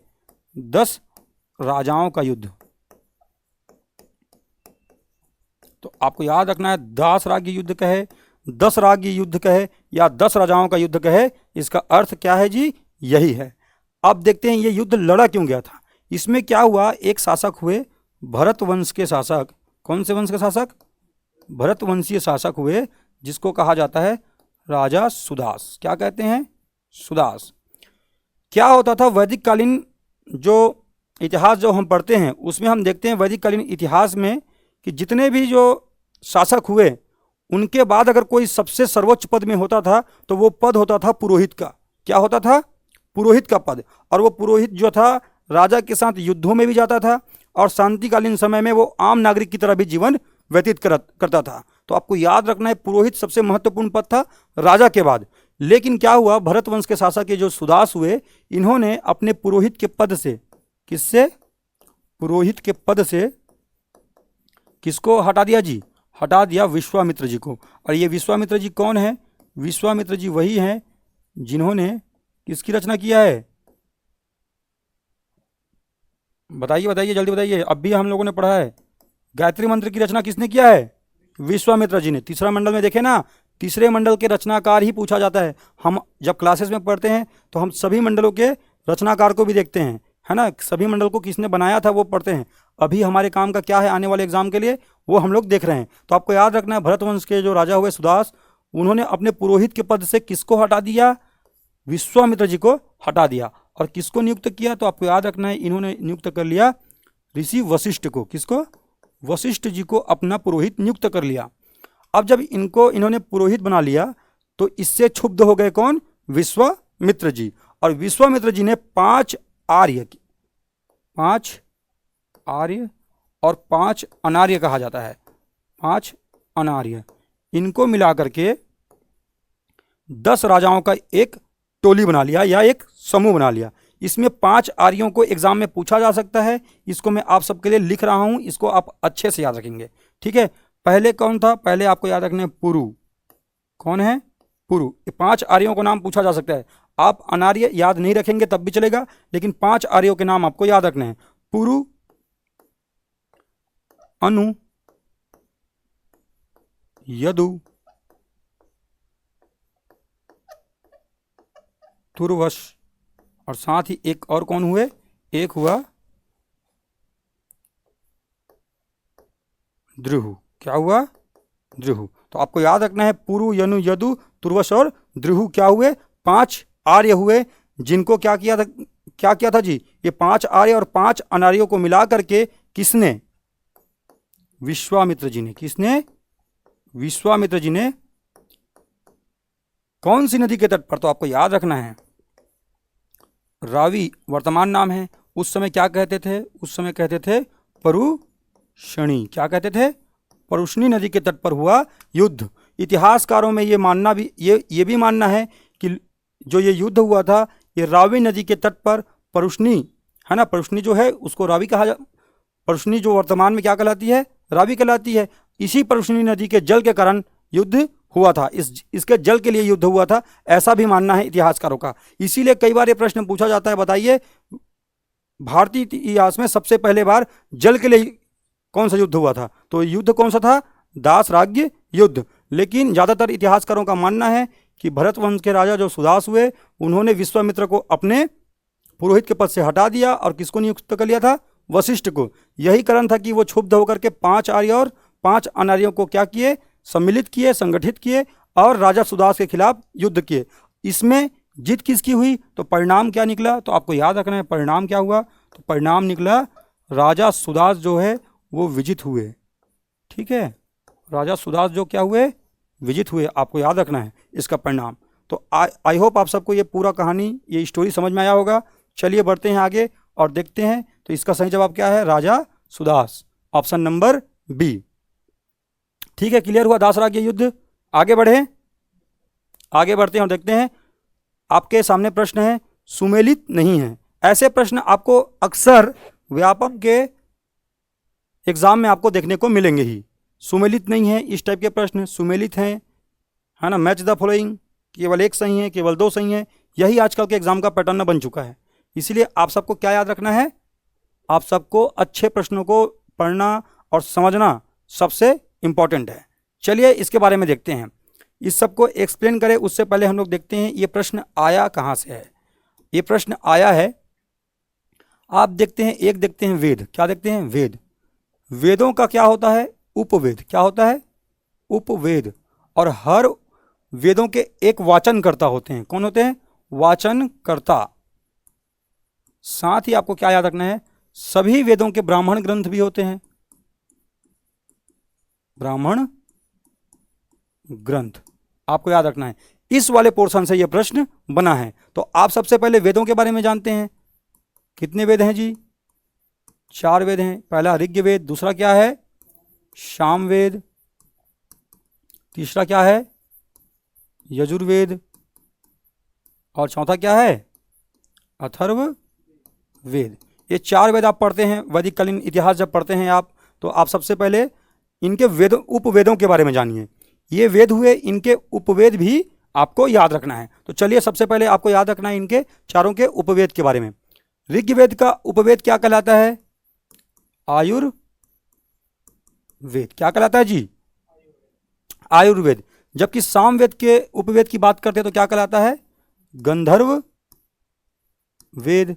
Speaker 1: 10 राजाओं का युद्ध। तो आपको याद रखना है, दासराग युद्ध कहे, 10 राग युद्ध कहे या 10 राजाओं का युद्ध कहे, इसका अर्थ क्या है जी? यही है। अब देखते हैं ये युद्ध लड़ा क्यों गया था। इसमें क्या हुआ, एक शासक हुए भरत वंश के शासक। कौन से वंश के शासक? भरत वंशीय शासक हुए, जिसको कहा जाता है राजा सुदास। क्या कहते हैं? सुदास। क्या होता था, वैदिक कालीन जो इतिहास जो हम पढ़ते हैं उसमें हम देखते हैं वैदिक कालीन इतिहास में कि जितने भी जो शासक हुए उनके बाद अगर कोई सबसे सर्वोच्च पद में होता था तो वो पद होता था पुरोहित का। क्या होता था? पुरोहित का पद। और वो पुरोहित जो था राजा के साथ युद्धों में भी जाता था और शांतिकालीन समय में वो आम नागरिक की तरह भी जीवन व्यतीत करता था। तो आपको याद रखना है, पुरोहित सबसे महत्वपूर्ण पद था राजा के बाद। लेकिन क्या हुआ, भरत वंश के शासक के जो सुदास हुए, इन्होंने अपने पुरोहित के पद से, किससे? पुरोहित के पद से किसको हटा दिया जी? हटा दिया विश्वामित्र जी को। और ये विश्वामित्र जी कौन है? विश्वामित्र जी वही हैं जिन्होंने किसकी रचना किया है? बताइए बताइए, जल्दी बताइए। अब भी हम लोगों ने पढ़ा है, गायत्री मंत्र की रचना किसने किया है? विश्वामित्र जी ने। तीसरा मंडल में देखे ना, तीसरे मंडल के रचनाकार ही पूछा जाता है। हम जब क्लासेस में पढ़ते हैं तो हम सभी मंडलों के रचनाकार को भी देखते हैं, है ना। सभी मंडल को किसने बनाया था वो पढ़ते हैं। अभी हमारे काम का क्या है आने वाले एग्जाम के लिए, वो हम लोग देख रहे हैं। तो आपको याद रखना है, भरत वंश के जो राजा हुए सुदास, उन्होंने अपने पुरोहित के पद से किसको हटा दिया? विश्वामित्र जी को हटा दिया। और किसको नियुक्त किया? तो आपको याद रखना है, इन्होंने नियुक्त कर लिया ऋषि वशिष्ठ को। किसको? वशिष्ठ जी को अपना पुरोहित नियुक्त कर लिया। अब जब इन्होंने पुरोहित बना लिया तो इससे क्षुब्ध हो गए कौन? विश्वामित्र जी। और विश्वामित्र जी ने 5 आर्य, 5 आर्य और 5 अनार्य कहा जाता है, 5 अनार्य, इनको मिलाकर के 10 राजाओं का एक टोली बना लिया या एक समूह बना लिया। इसमें 5 आर्यों को एग्जाम में पूछा जा सकता है। इसको मैं आप सबके लिए लिख रहा हूं, इसको आप अच्छे से याद रखेंगे, ठीक है। पहले कौन था? पहले आपको याद रखना है पुरु। कौन है? पुरु। ये 5 आर्यों को नाम पूछा जा सकता है। आप अनार्य याद नहीं रखेंगे तब भी चलेगा, लेकिन 5 आर्यों के नाम आपको याद रखने हैं। पुरु, अनु, यदु, तुर्वश, और साथ ही एक और कौन हुए? एक हुआ द्रुहु। क्या हुआ? द्रुहु। तो आपको याद रखना है, पुरु, यनु, यदु, तुर्वश और द्रुहु क्या हुए? 5 आर्य हुए, जिनको क्या किया था? क्या किया था जी? ये 5 आर्य और 5 अनार्यों को मिला करके किसने? विश्वामित्र जी ने। किसने? विश्वामित्र जी ने। कौन सी नदी के तट पर? तो आपको याद रखना है, रावी वर्तमान नाम है। उस समय क्या कहते थे? उस समय कहते थे परुषणी। क्या कहते थे? परुषणी नदी के तट पर हुआ युद्ध। इतिहासकारों में ये मानना भी ये भी मानना है कि जो ये युद्ध हुआ था ये रावी नदी के तट पर, परुषणी, है ना। परुषणी जो है उसको रावी कहा परुषणी जो वर्तमान में क्या कहलाती है? रावी कहलाती है। इसी परुषणी नदी के जल के कारण युद्ध हुआ था, इसके जल के लिए युद्ध हुआ था, ऐसा भी मानना है इतिहासकारों का। इसीलिए कई बार ये प्रश्न पूछा जाता है, बताइए भारतीय इतिहास में सबसे पहले बार जल के लिए कौन सा युद्ध हुआ था? तो युद्ध कौन सा था? दासराग युद्ध। लेकिन ज्यादातर इतिहासकारों का मानना है कि भरत वंश के राजा जो सुदास हुए, उन्होंने विश्वामित्र को अपने पुरोहित के पद से हटा दिया और किसको नियुक्त कर लिया था? वशिष्ठ को। यही कारण था कि वो क्षुब्ध होकर के 5 आर्य और 5 अनार्यों को क्या किए? सम्मिलित किए, संगठित किए और राजा सुदास के खिलाफ युद्ध किए। इसमें जीत किसकी हुई? तो परिणाम क्या निकला? तो आपको याद रखना है परिणाम क्या हुआ। तो परिणाम निकला राजा सुदास जो है वो विजित हुए। ठीक है, राजा सुदास जो क्या हुए, विजित हुए, आपको याद रखना है इसका परिणाम। तो आई होप आप सबको ये पूरा कहानी, ये स्टोरी समझ में आया होगा। चलिए बढ़ते हैं आगे और देखते हैं। तो इसका सही जवाब क्या है, राजा सुदास, ऑप्शन नंबर बी। ठीक है, क्लियर हुआ दासराग युद्ध। आगे बढ़े, आगे बढ़ते हैं और देखते हैं। आपके सामने प्रश्न है, सुमेलित नहीं है। ऐसे प्रश्न आपको अक्सर व्यापम के एग्जाम में आपको देखने को मिलेंगे ही। सुमेलित नहीं है, इस टाइप के प्रश्न सुमेलित हैं, है ना। मैच द फॉलोइंग, केवल एक सही है, केवल दो सही है, यही आजकल के एग्जाम का पैटर्न बन चुका है। इसलिए आप सबको क्या याद रखना है, आप सबको अच्छे प्रश्नों को पढ़ना और समझना सबसे इंपॉर्टेंट है। चलिए इसके बारे में देखते हैं। इस सबको एक्सप्लेन करें उससे पहले हम लोग देखते हैं ये प्रश्न आया कहाँ से है। ये प्रश्न आया है, आप देखते हैं, एक देखते हैं वेद, क्या देखते हैं, वेद। वेदों का क्या होता है, उपवेद। क्या होता है, उपवेद। और हर वेदों के एक वाचनकर्ता होते हैं। कौन होते हैं, वाचनकर्ता। साथ ही आपको क्या याद रखना है, सभी वेदों के ब्राह्मण ग्रंथ भी होते हैं, ब्राह्मण ग्रंथ, आपको याद रखना है। इस वाले पोर्शन से यह प्रश्न बना है। तो आप सबसे पहले वेदों के बारे में जानते हैं। कितने वेद हैं जी, 4 वेद हैं। पहला ऋग्वेद, दूसरा क्या है, सामवेद, तीसरा क्या है, यजुर्वेद, और चौथा क्या है, अथर्ववेद। ये 4 वेद आप पढ़ते हैं, वैदिक कालीन इतिहास जब पढ़ते हैं आप, तो आप सबसे पहले इनके वेद, उपवेदों के बारे में जानिए। ये वेद हुए, इनके उपवेद भी आपको याद रखना है। तो चलिए सबसे पहले आपको याद रखना है इनके चारों के उपवेद के बारे में। ऋग्वेद का उपवेद क्या कहलाता है, आयुर्वेद। क्या कहलाता है जी, आयुर्वेद। जबकि सामवेद के उपवेद की बात करते हैं तो क्या कहलाता है, गंधर्व वेद।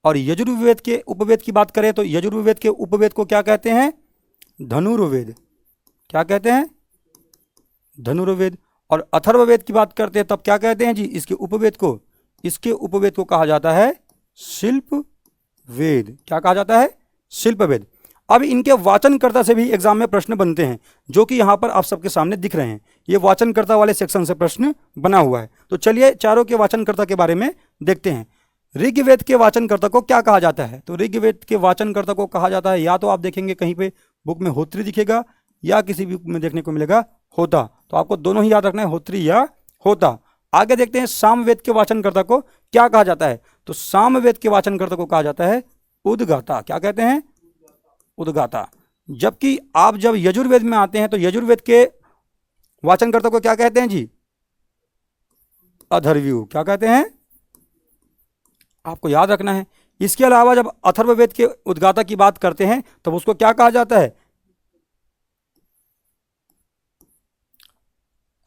Speaker 1: और यजुर्वेद के उपवेद की बात करें तो यजुर्वेद के उपवेद को क्या कहते हैं, धनुर्वेद। क्या कहते हैं, धनुर्वेद। और अथर्ववेद की बात करते हैं तब क्या कहते हैं जी, इसके उपवेद को, इसके उपवेद को कहा जाता है शिल्प वेद। क्या कहा जाता है, शिल्प वेद। अब इनके वाचनकर्ता से भी एग्जाम में प्रश्न बनते हैं, जो कि यहां पर आप सबके सामने दिख रहे हैं। ये वाचनकर्ता वाले सेक्शन से प्रश्न बना हुआ है। तो चलिए चारों के वाचनकर्ता के बारे में देखते हैं। ऋग्वेद के वाचनकर्ता को क्या कहा जाता है, तो ऋग्वेद के वाचनकर्ता को कहा जाता है, या तो आप देखेंगे कहीं पे बुक में होत्री दिखेगा, या किसी भी बुक में देखने को मिलेगा होता। तो आपको दोनों ही याद रखना है, होत्री या होता। आगे देखते हैं सामवेद के वाचनकर्ता को क्या कहा जाता है, तो सामवेद के वाचनकर्ता को कहा जाता है उद्गाता। क्या कहते हैं, उद्गाता। जबकि आप जब यजुर्वेद में आते हैं तो यजुर्वेद के वाचनकर्ता को क्या कहते हैं जी, अथर्वयु। क्या कहते हैं, आपको याद रखना है। इसके अलावा जब अथर्ववेद के उद्गाता की बात करते हैं तब उसको क्या कहा जाता है,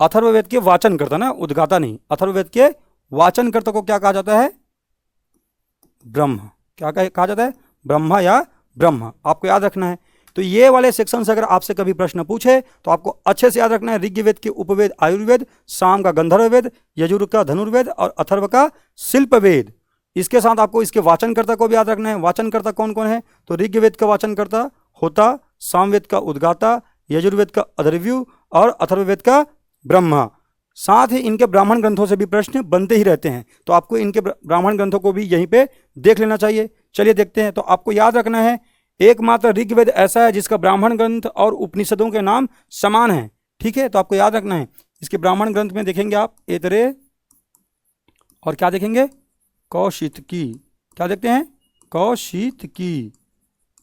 Speaker 1: अथर्ववेद के वाचनकर्ता ना, उद्गाता नहीं। अथर्ववेद के वाचनकर्ता को क्या कहा जाता है, ब्रह्म। क्या कहा जाता है, ब्रह्मा या ब्रह्म, आपको याद रखना है। तो ये वाले सेक्शन से अगर आपसे कभी प्रश्न पूछे तो आपको अच्छे से याद रखना है, ऋग्वेद के उपवेद आयुर्वेद, साम का गंधर्ववेद, यजुर का धनुर्वेद और अथर्व का शिल्पवेद। इसके साथ आपको इसके वाचनकर्ता को भी याद रखना है। वाचनकर्ता कौन कौन है, तो ऋग्वेद का वाचनकर्ता होता, सामवेद का उद्गाता, यजुर्वेद का अथर्वयु और अथर्ववेद का ब्रह्मा। साथ ही इनके ब्राह्मण ग्रंथों से भी प्रश्न बनते ही रहते हैं, तो आपको इनके ब्राह्मण ग्रंथों को भी यहीं पे देख लेना चाहिए। चलिए देखते हैं। तो आपको याद रखना है, एकमात्र ऋग्वेद ऐसा है जिसका ब्राह्मण ग्रंथ और उपनिषदों के नाम समान है। ठीक है, तो आपको याद रखना है, इसके ब्राह्मण ग्रंथ में देखेंगे आप ऐतरेय और क्या देखेंगे, कौशितकी। क्या देखते हैं, कौशितकी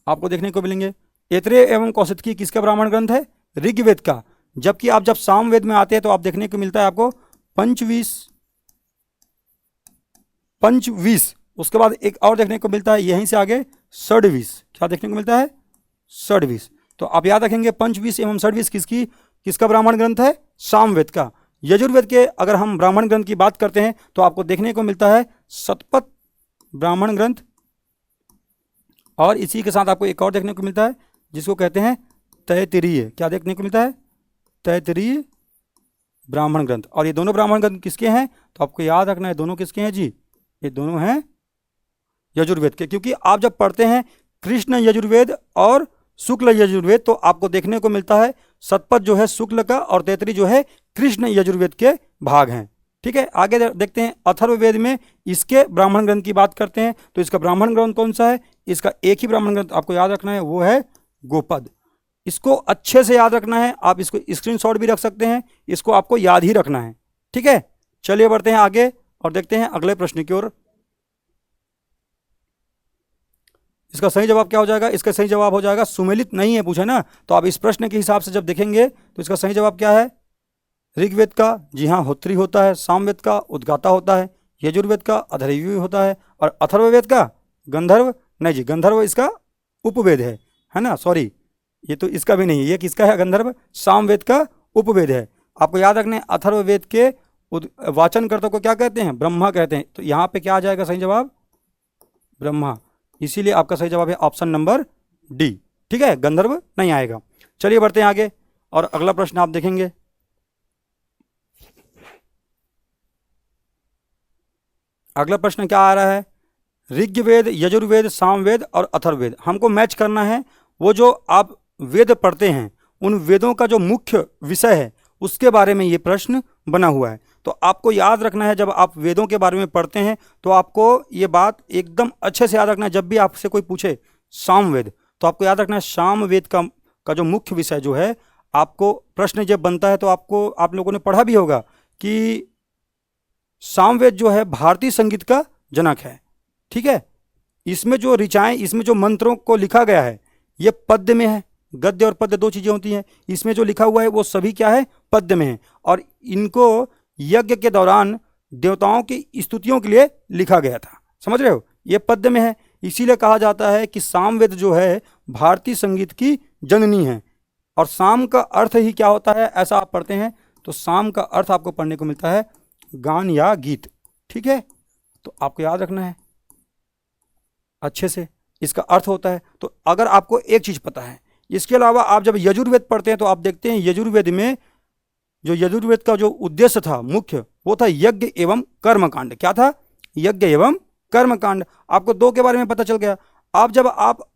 Speaker 1: आपको देखने को मिलेंगे। ऐतरेय एवं कौशितकी किसका ब्राह्मण ग्रंथ है, ऋग्वेद का। जबकि आप जब सामवेद में आते हैं तो आप देखने को मिलता है आपको पंचवीस, उसके बाद एक और देखने को मिलता है यहीं से आगे षड्वीस। क्या देखने को मिलता है, षड्वीस। तो आप याद रखेंगे पंचवीस एवं षड्वीस किसका ब्राह्मण ग्रंथ है, सामवेद का। यजुर्वेद के अगर हम ब्राह्मण ग्रंथ की बात करते हैं तो आपको देखने को मिलता है शतपथ ब्राह्मण ग्रंथ, और इसी के साथ आपको एक और देखने को मिलता है जिसको कहते हैं तैत्तिरीय। क्या देखने को मिलता है, तैत्तिरीय ब्राह्मण ग्रंथ। और ये दोनों ब्राह्मण ग्रंथ किसके हैं, तो आपको याद रखना है दोनों किसके हैं जी, ये दोनों हैं यजुर्वेद के। क्योंकि आप जब पढ़ते हैं कृष्ण यजुर्वेद और शुक्ल यजुर्वेद। तो आपको देखने को मिलता है शतपथ जो है शुक्ल का और तैतरी जो है कृष्ण यजुर्वेद के भाग हैं। ठीक है, आगे देखते हैं अथर्ववेद में इसके ब्राह्मण ग्रंथ की बात करते हैं। तो इसका ब्राह्मण ग्रंथ कौन सा है? इसका एक ही ब्राह्मण ग्रंथ आपको याद रखना है, वो है गोपद। इसको अच्छे से याद रखना है, आप इसको स्क्रीनशॉट भी रख सकते हैं, इसको आपको याद ही रखना है। ठीक है, चलिए बढ़ते हैं आगे और देखते हैं अगले प्रश्न की ओर। इसका सही जवाब क्या हो जाएगा? इसका सही जवाब हो जाएगा सुमेलित नहीं है, पूछे ना, तो आप इस प्रश्न के हिसाब से जब देखेंगे तो इसका सही जवाब क्या है? ऋग्वेद का जी हाँ होत्री होता है, सामवेद का उद्गाता होता है, यजुर्वेद का अधर्वी होता है, और अथर्ववेद का गंधर्व नहीं जी, गंधर्व इसका उपवेद है ना, सॉरी ये तो इसका भी नहीं है, ये किसका है? गंधर्व सामवेद का उपवेद है। आपको याद रखना है अथर्ववेद के वाचनकर्ता को क्या कहते हैं? ब्रह्मा कहते हैं। तो यहाँ पे क्या आ जाएगा सही जवाब? ब्रह्मा। इसीलिए आपका सही जवाब है ऑप्शन नंबर डी। ठीक है, गंधर्व नहीं आएगा। चलिए बढ़ते हैं आगे और अगला प्रश्न आप देखेंगे। अगला प्रश्न क्या आ रहा है? ऋग्वेद, यजुर्वेद, सामवेद और अथर्ववेद हमको मैच करना है। वो जो आप वेद पढ़ते हैं उन वेदों का जो मुख्य विषय है उसके बारे में ये प्रश्न बना हुआ है। तो आपको याद रखना है, जब आप वेदों के बारे में पढ़ते हैं तो आपको ये बात एकदम अच्छे से याद रखना है। जब भी आपसे कोई पूछे सामवेद, तो आपको याद रखना है सामवेद का जो मुख्य विषय जो है, आपको प्रश्न जब बनता है तो आपको, आप लोगों ने पढ़ा भी होगा कि सामवेद जो है भारतीय संगीत का जनक है। ठीक है, इसमें जो ऋचाएं, इसमें जो मंत्रों को लिखा गया है ये पद्य में है। गद्य और पद्य दो चीजें होती हैं। इसमें जो लिखा हुआ है वो सभी क्या है? पद्य में है। और इनको यज्ञ के दौरान देवताओं की स्तुतियों के लिए लिखा गया था। समझ रहे हो? ये पद्य में है, इसीलिए कहा जाता है कि सामवेद जो है भारतीय संगीत की जननी है। और साम का अर्थ ही क्या होता है, ऐसा आप पढ़ते हैं तो साम का अर्थ आपको पढ़ने को मिलता है गान या गीत। ठीक है, तो आपको याद रखना है अच्छे से, इसका अर्थ होता है। तो अगर आपको एक चीज पता है, इसके अलावा आप जब यजुर्वेद पढ़ते हैं तो आप देखते हैं यजुर्वेद में जो यजुर्वेद का जो उद्देश्य था मुख्य, वो था यज्ञ एवं कर्मकांड। क्या था? यज्ञ एवं कर्मकांड। आपको दो के बारे में पता चल गया। आप जब आप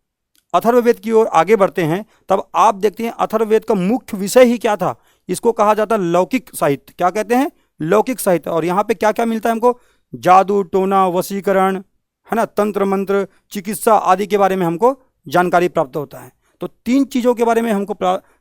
Speaker 1: अथर्ववेद की ओर आगे बढ़ते हैं तब आप देखते हैं अथर्ववेद का मुख्य विषय ही क्या था? इसको कहा जाता है लौकिक साहित्य। क्या कहते हैं? लौकिक साहित्य। और यहाँ पे क्या क्या मिलता है हमको? जादू टोना, वशीकरण, है ना, तंत्र मंत्र, चिकित्सा आदि के बारे में हमको जानकारी प्राप्त होता है। तो तीन चीज़ों के बारे में हमको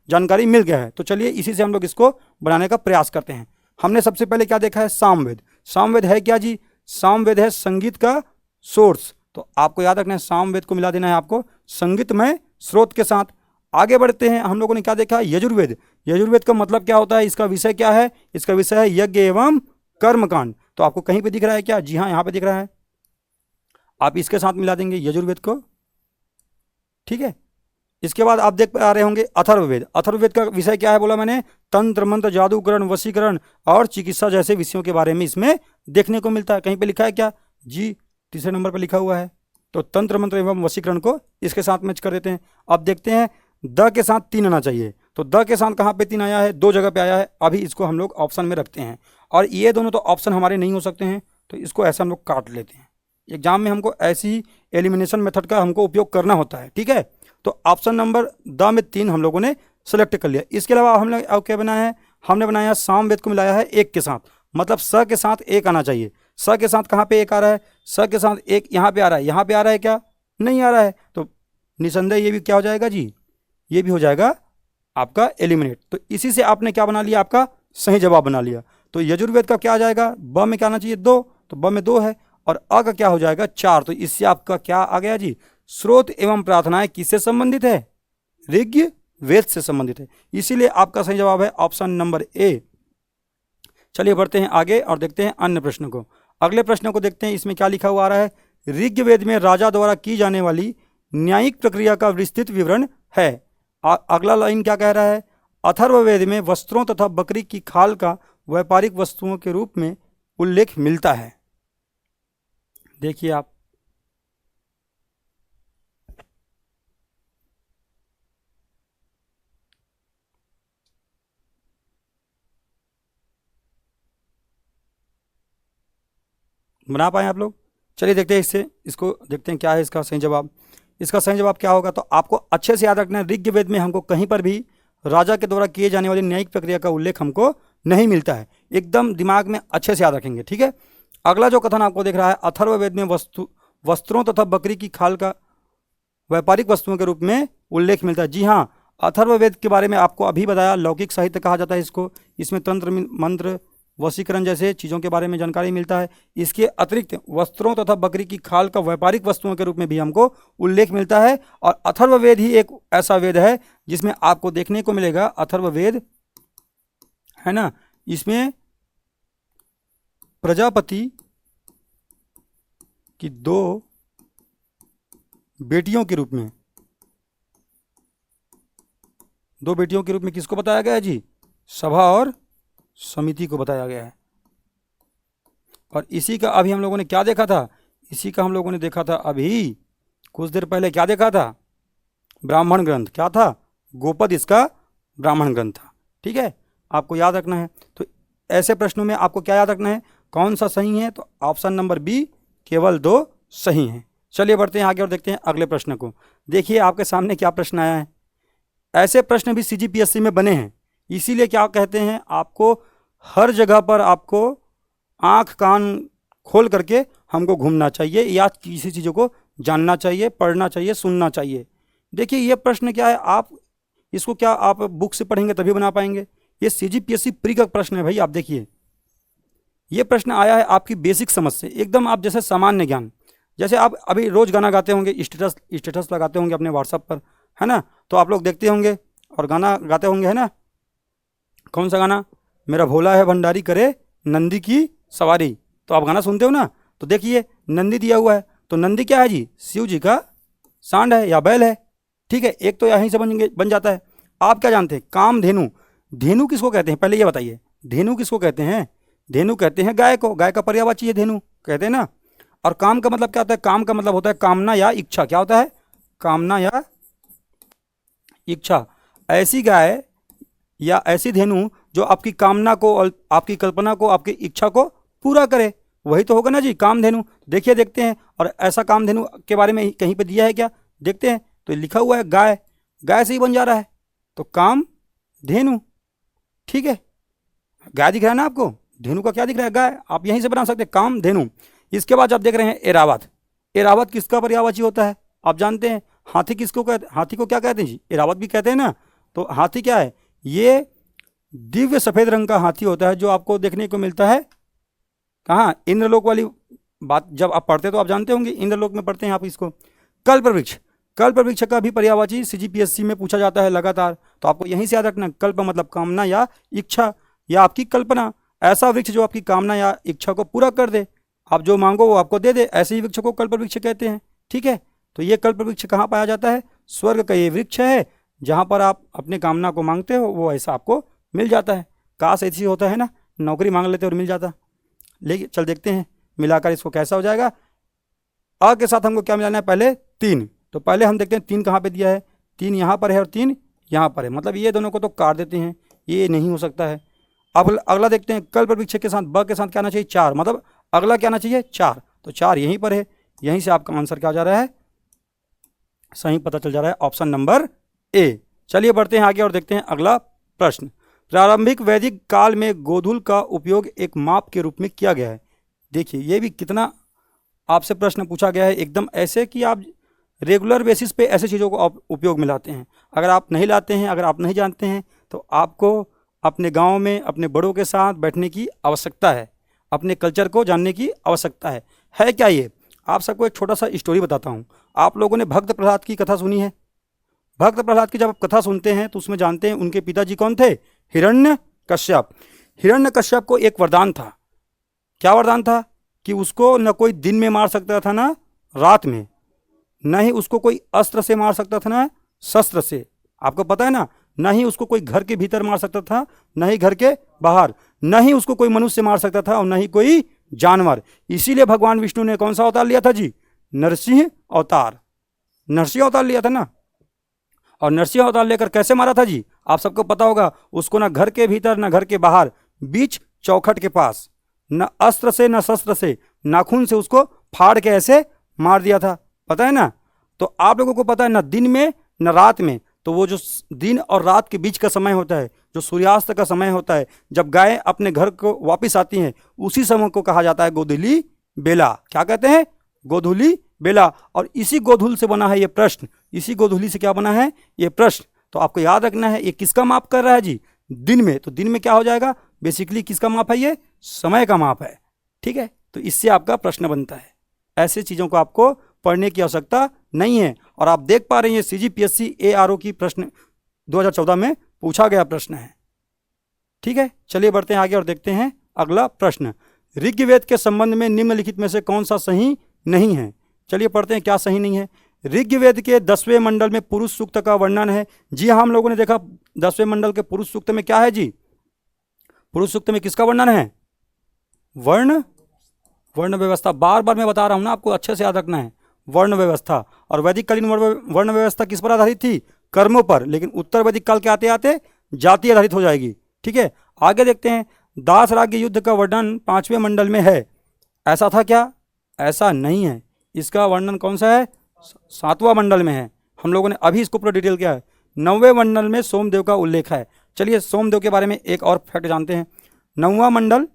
Speaker 1: जानकारी मिल गया है। तो चलिए इसी से हम लोग इसको बनाने का प्रयास करते हैं। हमने सबसे पहले क्या देखा है? सामवेद। सामवेद है क्या जी? सामवेद है संगीत का सोर्स। तो आपको याद रखना है सामवेद को मिला देना है आपको संगीतमय स्रोत के साथ। आगे बढ़ते हैं, हम लोगों ने क्या देखा? यजुर्वेद। यजुर्वेद का मतलब क्या होता है? इसका विषय क्या है? इसका विषय है यज्ञ एवं कर्मकांड। तो आपको कहीं पे दिख रहा है क्या? जी हाँ, यहाँ पे दिख रहा है। आप इसके साथ मिला देंगे यजुर्वेद को। ठीक है, इसके बाद आप देख पा रहे होंगे अथर्ववेद। अथर्ववेद का विषय क्या है बोला मैंने? तंत्र मंत्र, जादूकरण, वशीकरण और चिकित्सा जैसे विषयों के बारे में इसमें देखने को मिलता है। कहीं पे लिखा है क्या? जी, तीसरे नंबर पर लिखा हुआ है। तो तंत्र मंत्र एवं वशीकरण को इसके साथ मैच कर देते हैं। अब देखते हैं द के साथ 3 आना चाहिए। तो द के साथ कहाँ पे 3 आया है? 2 जगह पे आया है। अभी इसको हम लोग ऑप्शन में रखते हैं, और ये दोनों तो ऑप्शन हमारे नहीं हो सकते हैं, तो इसको ऐसा हम लोग काट लेते हैं। एग्जाम में हमको ऐसी एलिमिनेशन मेथड का हमको उपयोग करना होता है। ठीक है, तो ऑप्शन नंबर द में 3 हम लोगों ने सेलेक्ट कर लिया। इसके अलावा हमने अब क्या बनाया है? हमने बनाया सामवेद को मिलाया है 1 के साथ, मतलब स के साथ 1 आना चाहिए। स के साथ कहाँ पे 1 आ रहा है? स के साथ 1 यहाँ पे आ रहा है। यहाँ पे आ रहा है क्या? नहीं आ रहा है। तो निसंदेह ये भी क्या हो जाएगा जी? ये भी हो जाएगा आपका एलिमिनेट। तो इसी से आपने क्या बना लिया? आपका सही जवाब बना लिया। तो यजुर्वेद का क्या आ जाएगा? ब में क्या आना चाहिए? 2, तो ब में 2 है। और अ का क्या हो जाएगा? 4। तो इससे आपका क्या आ गया जी? स्रोत एवं प्रार्थनाएं किससे संबंधित है? ऋग्वेद से संबंधित है। इसीलिए आपका सही जवाब है ऑप्शन नंबर ए। चलिए बढ़ते हैं आगे और देखते हैं अन्य प्रश्न को। अगले प्रश्न को देखते हैं, इसमें क्या लिखा हुआ आ रहा है? ऋग्वेद में राजा द्वारा की जाने वाली न्यायिक प्रक्रिया का विस्तृत विवरण है। अगला लाइन क्या कह रहा है? अथर्ववेद में वस्त्रों तथा बकरी की खाल का व्यापारिक वस्तुओं के रूप में उल्लेख मिलता है। देखिए आप, बना पाए आप लोग? चलिए देखते हैं इसको देखते हैं क्या है इसका सही जवाब। इसका सही जवाब क्या होगा? तो आपको अच्छे से याद रखना है, ऋग्वेद में हमको कहीं पर भी राजा के द्वारा किए जाने वाली न्यायिक प्रक्रिया का उल्लेख हमको नहीं मिलता है। एकदम दिमाग में अच्छे से याद रखेंगे, ठीक है। अगला जो कथन आपको दिख रहा है, अथर्ववेद में वस्त्रों तथा बकरी की खाल का व्यापारिक वस्तुओं के रूप में उल्लेख मिलता है। जी हाँ, अथर्ववेद के बारे में आपको अभी बताया, लौकिक साहित्य कहा जाता है इसको। इसमें तंत्र मंत्र वशीकरण जैसे चीज़ों के बारे में जानकारी मिलता है। इसके अतिरिक्त वस्त्रों तथा बकरी की खाल का व्यापारिक वस्तुओं के रूप में भी हमको उल्लेख मिलता है। और अथर्ववेद ही एक ऐसा वेद है जिसमें आपको देखने को मिलेगा, अथर्ववेद है ना, इसमें प्रजापति की 2 बेटियों के रूप में, 2 बेटियों के रूप में किसको बताया गया है जी? सभा और समिति को बताया गया है। और इसी का अभी हम लोगों ने क्या देखा था? इसी का हम लोगों ने देखा था अभी कुछ देर पहले, क्या देखा था? ब्राह्मण ग्रंथ। क्या था? गोपद इसका ब्राह्मण ग्रंथ था, ठीक है, आपको याद रखना है। तो ऐसे प्रश्नों में आपको क्या याद रखना है, कौन सा सही है? तो ऑप्शन नंबर बी, केवल 2 सही हैं। चलिए बढ़ते हैं आगे और देखते हैं अगले प्रश्न को। देखिए आपके सामने क्या प्रश्न आया है। ऐसे प्रश्न भी सीजीपीएससी में बने हैं, इसीलिए क्या कहते हैं, आपको हर जगह पर आपको आंख कान खोल करके हमको घूमना चाहिए, या किसी चीज़ों को जानना चाहिए, पढ़ना चाहिए, सुनना चाहिए। देखिए ये प्रश्न क्या है, आप इसको क्या आप बुक से पढ़ेंगे तभी बना पाएंगे? ये सीजीपीएससी प्री का प्रश्न है भाई। आप देखिए ये प्रश्न आया है आपकी बेसिक समझ से, एकदम आप जैसे सामान्य ज्ञान, जैसे आप अभी रोज़ गाना गाते होंगे, स्टेटस लगाते होंगे अपने व्हाट्सएप पर, है ना, तो आप लोग देखते होंगे और गाना गाते होंगे, है ना। कौन सा गाना? मेरा भोला है भंडारी करे नंदी की सवारी। तो आप गाना सुनते हो ना, तो देखिए नंदी दिया हुआ है, तो नंदी क्या है जी? शिव जी का सांड है या बैल है, ठीक है, एक तो यहीं से बन जाता है। आप क्या जानते हैं? कामधेनु। धेनु किसको कहते हैं पहले ये बताइए? धेनु किसको कहते हैं? धेनु कहते हैं गाय को, गाय का पर्यायवाची है धेनु, कहते हैं ना। और काम का मतलब क्या होता है? काम का मतलब होता है कामना या इच्छा। क्या होता है? कामना या इच्छा। ऐसी गाय या ऐसी धेनु जो आपकी कामना को, आपकी कल्पना को, आपकी इच्छा को पूरा करे, वही तो होगा ना जी कामधेनु। देखिए देखते हैं, और ऐसा कामधेनु के बारे में कहीं पे दिया है क्या? देखते हैं, तो लिखा हुआ है गाय, गाय से ही बन जा रहा है, तो कामधेनु, ठीक है। गाय दिख रहा है ना आपको, धेनु का क्या दिख रहा है? गाय। आप यहीं से बना सकते हैं कामधेनु। इसके बाद आप देख रहे हैं एरावत। एरावत किसका पर्यायवाची होता है? आप जानते हैं। हाथी किसको कहते हैं? हाथी को क्या कहते हैं जी? एरावत भी कहते हैं ना। तो हाथी क्या है? ये दिव्य सफेद रंग का हाथी होता है, जो आपको देखने को मिलता है कहाँ? इंद्रलोक वाली बात जब आप पढ़ते तो आप जानते होंगे, इंद्रलोक में पढ़ते हैं आप इसको। कल्पवृक्ष। कल्पवृक्ष का भी पर्यायवाची सीजीपीएससी में पूछा जाता है लगातार, तो आपको यहीं से याद रखना, कल्प मतलब कामना या इच्छा या आपकी कल्पना। ऐसा वृक्ष जो आपकी कामना या इच्छा को पूरा कर दे, आप जो मांगो वो आपको दे दे, ऐसे ही वृक्ष को कल्पवृक्ष कहते हैं, ठीक है। तो ये कल्पवृक्ष कहाँ पाया जाता है? स्वर्ग का ये वृक्ष है, जहाँ पर आप अपने कामना को मांगते हो वो ऐसा आपको मिल जाता है। काश ऐसी होता है ना, नौकरी मांग लेते और मिल जाता। लेकिन चल देखते हैं मिलाकर इसको कैसा हो जाएगा। अ के साथ हमको क्या मिलाना है? पहले 3। तो पहले हम देखते हैं 3 कहाँ पे दिया है। 3 यहाँ पर है और 3 यहाँ पर है, मतलब ये दोनों को तो काट देते हैं, ये नहीं हो सकता है। अब अगला देखते हैं, कल्पवृक्ष के साथ ब के साथ क्या आना चाहिए? 4, मतलब अगला क्या आना चाहिए? 4। तो 4 यहीं पर है, यहीं से आपका आंसर क्या जा रहा है? सही पता चल जा रहा है, ऑप्शन नंबर ए। चलिए बढ़ते हैं आगे और देखते हैं अगला प्रश्न। प्रारंभिक वैदिक काल में गोधूल का उपयोग एक माप के रूप में किया गया है। देखिए ये भी कितना आपसे प्रश्न पूछा गया है, एकदम ऐसे कि आप रेगुलर बेसिस पे ऐसे चीज़ों को आप उपयोग में लाते हैं। अगर आप नहीं लाते हैं, अगर आप नहीं जानते हैं, तो आपको अपने गांव में अपने बड़ों के साथ बैठने की आवश्यकता है, अपने कल्चर को जानने की आवश्यकता है क्या ये? आप सबको एक छोटा सा स्टोरी बताता हूँ। आप लोगों ने भक्त प्रहलाद की कथा सुनी है? भक्त प्रहलाद की जब आप कथा सुनते हैं तो उसमें जानते हैं उनके पिताजी कौन थे? हिरण्यकश्यप। हिरण्यकश्यप को एक वरदान था। क्या वरदान था? कि उसको न कोई दिन में मार सकता था ना रात में, न ही उसको कोई अस्त्र से मार सकता था ना शस्त्र से, आपको पता है ना, न ही उसको कोई घर के भीतर मार सकता था, न ही घर के बाहर, न ही उसको कोई मनुष्य मार सकता था और न ही कोई जानवर। इसीलिए भगवान विष्णु ने कौन सा अवतार लिया था जी? नरसिंह अवतार। नरसिंह अवतार लिया था ना। और नरसिंह अवतार लेकर कैसे मारा था जी? आप सबको पता होगा। उसको ना घर के भीतर न घर के बाहर, बीच चौखट के पास, न अस्त्र से न शस्त्र से, नाखून से उसको फाड़ के ऐसे मार दिया था, पता है ना। तो आप लोगों को पता है ना दिन में न रात में, तो वो जो दिन और रात के बीच का समय होता है, जो सूर्यास्त का समय होता है, जब गाय अपने घर को वापस आती हैं, उसी समय को कहा जाता है गोधूली बेला। क्या कहते हैं? गोधूली बेला। और इसी गोधूल से बना है ये प्रश्न, इसी गोधूली से क्या बना है ये प्रश्न। तो आपको याद रखना है ये किसका माप कर रहा है जी? दिन में। तो दिन में क्या हो जाएगा? बेसिकली किसका माप है ये? समय का माप है। ठीक है, तो इससे आपका प्रश्न बनता है। ऐसे चीज़ों को आपको पढ़ने की आवश्यकता नहीं है। और आप देख पा रहे हैं ये CGPSC ARO की प्रश्न 2014 में पूछा गया प्रश्न है। ठीक है, चलिए बढ़ते हैं आगे और देखते हैं अगला प्रश्न। ऋग्वेद के संबंध में निम्नलिखित में से कौन सा सही नहीं है? चलिए पढ़ते हैं क्या सही नहीं है। ऋग्वेद के 10वें मंडल में पुरुष सूक्त का वर्णन है। जी हाँ, हम लोगों ने देखा 10वें मंडल के पुरुष सूक्त में क्या है जी? पुरुष सूक्त में किसका वर्णन है? वर्ण व्यवस्था। बार बार मैं बता रहा हूं ना, आपको अच्छे से याद रखना है। वर्ण व्यवस्था। और वैदिक कालीन वर्ण व्यवस्था किस पर आधारित थी? कर्मों पर। लेकिन उत्तर वैदिक काल के आते आते जाति आधारित हो जाएगी। ठीक है, आगे देखते हैं। दास राज्य युद्ध का वर्णन 5वें मंडल में है। ऐसा था क्या? ऐसा नहीं है। इसका वर्णन कौन सा है? 7वां मंडल में है। हम लोगों ने अभी इसको पूरा डिटेल किया है। 9वें मंडल में सोमदेव का उल्लेख है। चलिए सोमदेव के बारे में एक और फैक्ट जानते हैं। 9वां मंडल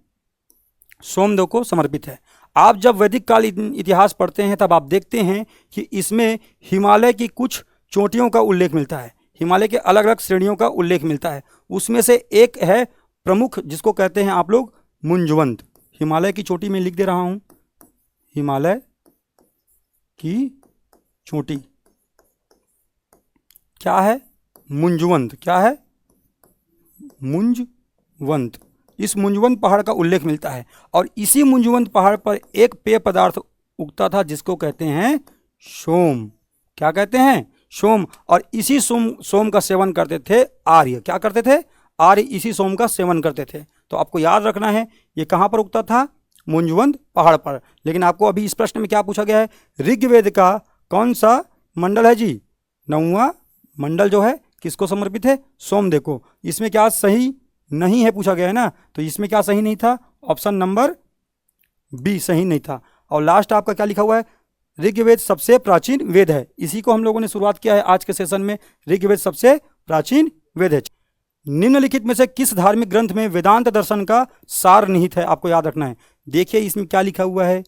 Speaker 1: सोमदेव को समर्पित है। आप जब वैदिक काल इतिहास पढ़ते हैं तब आप देखते हैं कि इसमें हिमालय की कुछ चोटियों का उल्लेख मिलता है, हिमालय के अलग अलग श्रेणियों का उल्लेख मिलता है। उसमें से एक है प्रमुख, जिसको कहते हैं आप लोग मुंजवंत। हिमालय की चोटी में लिख दे रहा हूं, हिमालय की चोटी क्या है? मुंजवंत। क्या है? मुंजवंत। इस मुंजवंत पहाड़ का उल्लेख मिलता है। और इसी मुंजवंत पहाड़ पर एक पेय पदार्थ उगता था जिसको कहते हैं सोम। क्या कहते हैं? सोम। और इसी सोम का सेवन करते थे आर्य। क्या करते थे? आर्य इसी सोम का सेवन करते थे। तो आपको याद रखना है ये कहाँ पर उगता था? मुंजवंत पहाड़ पर। लेकिन आपको अभी इस प्रश्न में क्या पूछा गया है? ऋग्वेद का कौन सा मंडल है जी? 9वां मंडल जो है किसको समर्पित है? सोमदेव को। इसमें क्या सही नहीं है पूछा गया है ना? तो इसमें क्या सही नहीं था? ऑप्शन नंबर बी सही नहीं था। और लास्ट आपका क्या लिखा हुआ है? ऋग्वेद सबसे प्राचीन वेद है। इसी को हम लोगों ने शुरुआत किया है आज के सेशन में। ऋग्वेद सबसे प्राचीन वेद है। निम्नलिखित में से किस धार्मिक ग्रंथ में वेदांत दर्शन का सार निहित है? आपको याद रखना है। देखिए इसमें क्या लिखा हुआ है?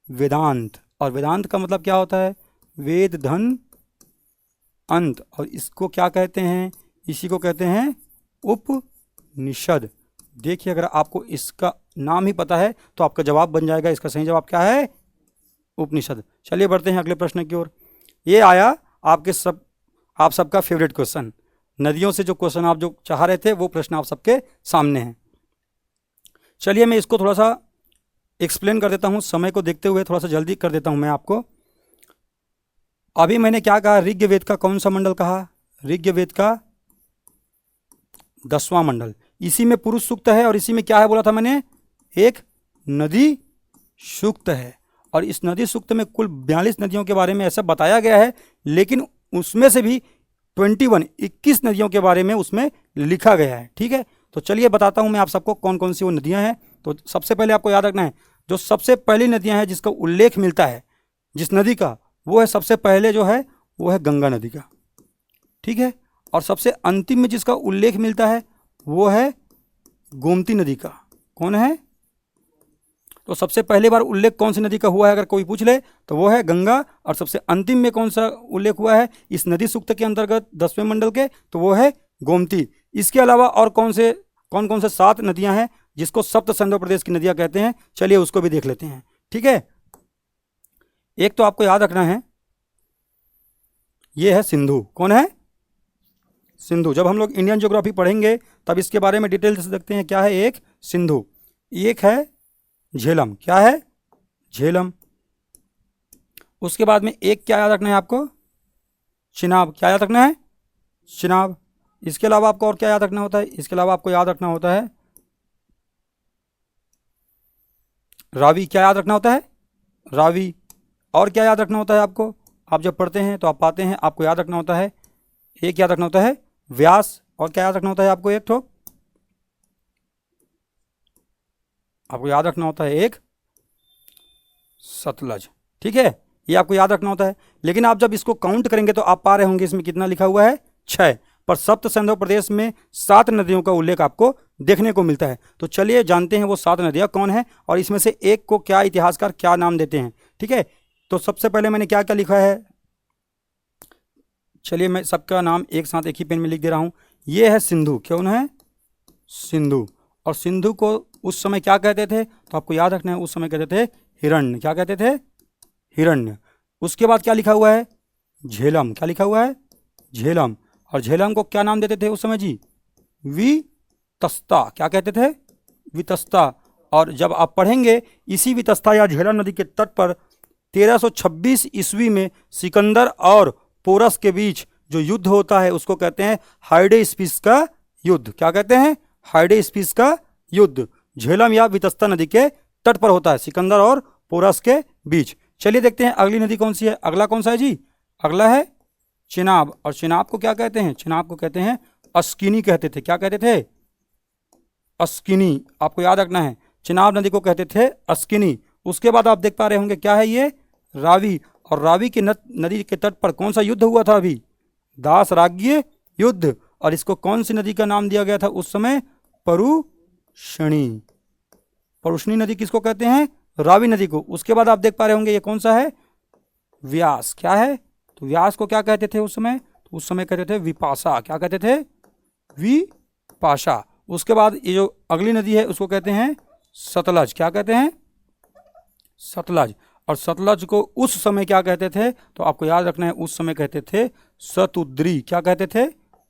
Speaker 1: वेदांत। और वेदांत का मतलब क्या होता है? वेद धन अंत। और इसको क्या कहते हैं? इसी को कहते हैं उपनिषद। देखिए अगर आपको इसका नाम ही पता है तो आपका जवाब बन जाएगा। इसका सही जवाब क्या है? उपनिषद। चलिए बढ़ते हैं अगले प्रश्न की ओर। ये आया आप सबका फेवरेट क्वेश्चन। नदियों से जो क्वेश्चन आप जो चाह रहे थे वो प्रश्न आप सबके सामने है। चलिए मैं इसको थोड़ा सा एक्सप्लेन कर देता हूँ, समय को देखते हुए थोड़ा सा जल्दी कर देता हूँ मैं आपको। अभी मैंने क्या कहा? ऋग्वेद का कौन सा मंडल कहा? ऋग्वेद का 10वां मंडल। इसी में पुरुष सूक्त है और इसी में क्या है बोला था मैंने? एक नदी सूक्त है। और इस नदी सूक्त में कुल 42 नदियों के बारे में ऐसा बताया गया है, लेकिन उसमें से भी 21 नदियों के बारे में उसमें लिखा गया है। ठीक है, तो चलिए बताता हूं मैं आप सबको कौन कौन सी वो नदियां हैं। तो सबसे पहले आपको याद रखना है जो सबसे पहली नदियां हैं जिसका उल्लेख मिलता है जिस नदी का, वो है सबसे पहले जो है वो है गंगा नदी का। ठीक है, और सबसे अंतिम में जिसका उल्लेख मिलता है वो है गोमती नदी का। कौन है? तो सबसे पहली बार उल्लेख कौन सी नदी का हुआ है अगर कोई पूछ ले तो वो है गंगा। और सबसे अंतिम में कौन सा उल्लेख हुआ है इस नदी सूक्त के अंतर्गत 10वें मंडल के? तो वो है गोमती। इसके अलावा और कौन कौन से 7 नदियां हैं जिसको सप्त सिंधु प्रदेश की नदियां कहते हैं? चलिए उसको भी देख लेते हैं। ठीक है, एक तो आपको याद रखना है ये है सिंधु। कौन है? सिंधु। जब हम लोग इंडियन ज्योग्राफी पढ़ेंगे तब इसके बारे में डिटेल से देखते हैं। क्या है? एक सिंधु, एक है झेलम। क्या है? झेलम। उसके बाद में एक क्या याद रखना है आपको? चिनाब। क्या याद रखना है? चिनाब। इसके अलावा आपको और क्या याद रखना होता है? इसके अलावा आपको याद रखना होता है रावी। क्या याद रखना होता है? रावी। और क्या याद रखना होता है आपको? आप जब पढ़ते हैं तो आप पाते हैं आपको याद रखना होता है, एक याद रखना होता है व्यास। और क्या याद रखना होता है आपको? एक ठोक आपको याद रखना होता है एक सतलज। ठीक है, ये आपको याद रखना होता है। लेकिन आप जब इसको काउंट करेंगे तो आप पा रहे होंगे इसमें कितना लिखा हुआ है, 6। पर सप्त सिंधु प्रदेश में 7 नदियों का उल्लेख आपको देखने को मिलता है। तो चलिए जानते हैं वो 7 नदियाँ कौन है और इसमें से एक को क्या इतिहासकार क्या नाम देते हैं। ठीक है, तो सबसे पहले मैंने क्या क्या लिखा है, चलिए मैं सबका नाम एक साथ एक ही पेन में लिख दे रहा हूँ। ये है सिंधु, क्यों है सिंधु। और सिंधु को उस समय क्या कहते थे, तो आपको याद रखना है उस समय कहते थे हिरण्य। क्या कहते थे, हिरण्य। उसके बाद क्या लिखा हुआ है, झेलम। क्या लिखा हुआ है, झेलम। और झेलम को क्या नाम देते थे उस समय जी, वितस्ता। क्या कहते थे, वितस्ता। और जब आप पढ़ेंगे इसी वितस्ता या झेलम नदी के तट पर 1326 ईस्वी में सिकंदर और पोरस के बीच जो युद्ध होता है उसको कहते हैं हाइडेस्पिस का युद्ध। क्या कहते हैं, हाइडेस्पिस का युद्ध झेलम या वितस्ता नदी के तट पर होता है, सिकंदर और पोरस के बीच। चलिए देखते हैं अगली नदी कौन सी है। अगला कौन सा है जी, अगला है चिनाब। और चिनाब को क्या कहते हैं, चिनाब को कहते हैं अस्किनी कहते थे। क्या कहते थे, अस्किनी। आपको याद रखना है चिनाब नदी को कहते थे अस्किनी। उसके बाद आप देख पा रहे होंगे क्या है ये, रावी। और रावी की नदी के तट पर कौन सा युद्ध हुआ था अभी, दासराग्य युद्ध। और इसको कौन सी नदी का नाम दिया गया था उस समय, परुषणी। परुषणी नदी किसको कहते हैं, रावी नदी को। उसके बाद आप देख पा रहे होंगे ये कौन सा है, व्यास। क्या है, तो व्यास को क्या कहते थे उस समय, तो उस समय कहते थे विपाशा। क्या कहते थे, विपाशा। उसके बाद ये जो अगली नदी है उसको कहते हैं सतलज। क्या कहते हैं, सतलज। और सतलज को उस समय क्या कहते थे, तो आपको याद रखना है उस समय कहते थे शतुद्री। क्या कहते थे,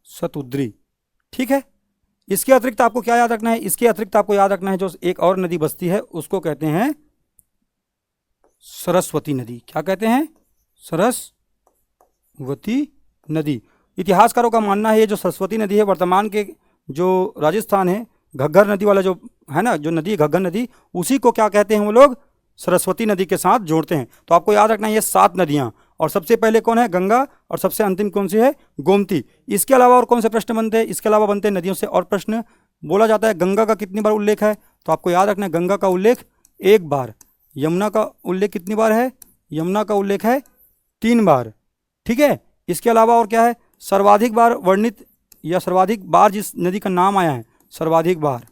Speaker 1: शतुद्री। ठीक है, इसके अतिरिक्त आपको क्या याद रखना है, इसके अतिरिक्त आपको याद रखना है जो एक और नदी बसती है उसको कहते हैं सरस्वती नदी। क्या कहते हैं, सरस्वती नदी। इतिहासकारों का मानना है ये जो सरस्वती नदी है वर्तमान के जो राजस्थान है घग्गर नदी वाला जो है ना, जो नदी घग्गर नदी, उसी को क्या कहते हैं वो लोग, सरस्वती नदी के साथ जोड़ते हैं। तो आपको याद रखना है ये 7 नदियाँ। और सबसे पहले कौन है, गंगा। और सबसे अंतिम कौन सी है, गोमती। इसके अलावा और कौन से प्रश्न बनते हैं, इसके अलावा बनते हैं नदियों से और प्रश्न। बोला जाता है गंगा का कितनी बार उल्लेख है, तो आपको याद रखना है गंगा का उल्लेख 1 बार। यमुना का उल्लेख कितनी बार है, यमुना का उल्लेख है 3 बार। ठीक है, इसके अलावा और क्या है, सर्वाधिक बार वर्णित या सर्वाधिक बार जिस नदी का नाम आया है सर्वाधिक बार,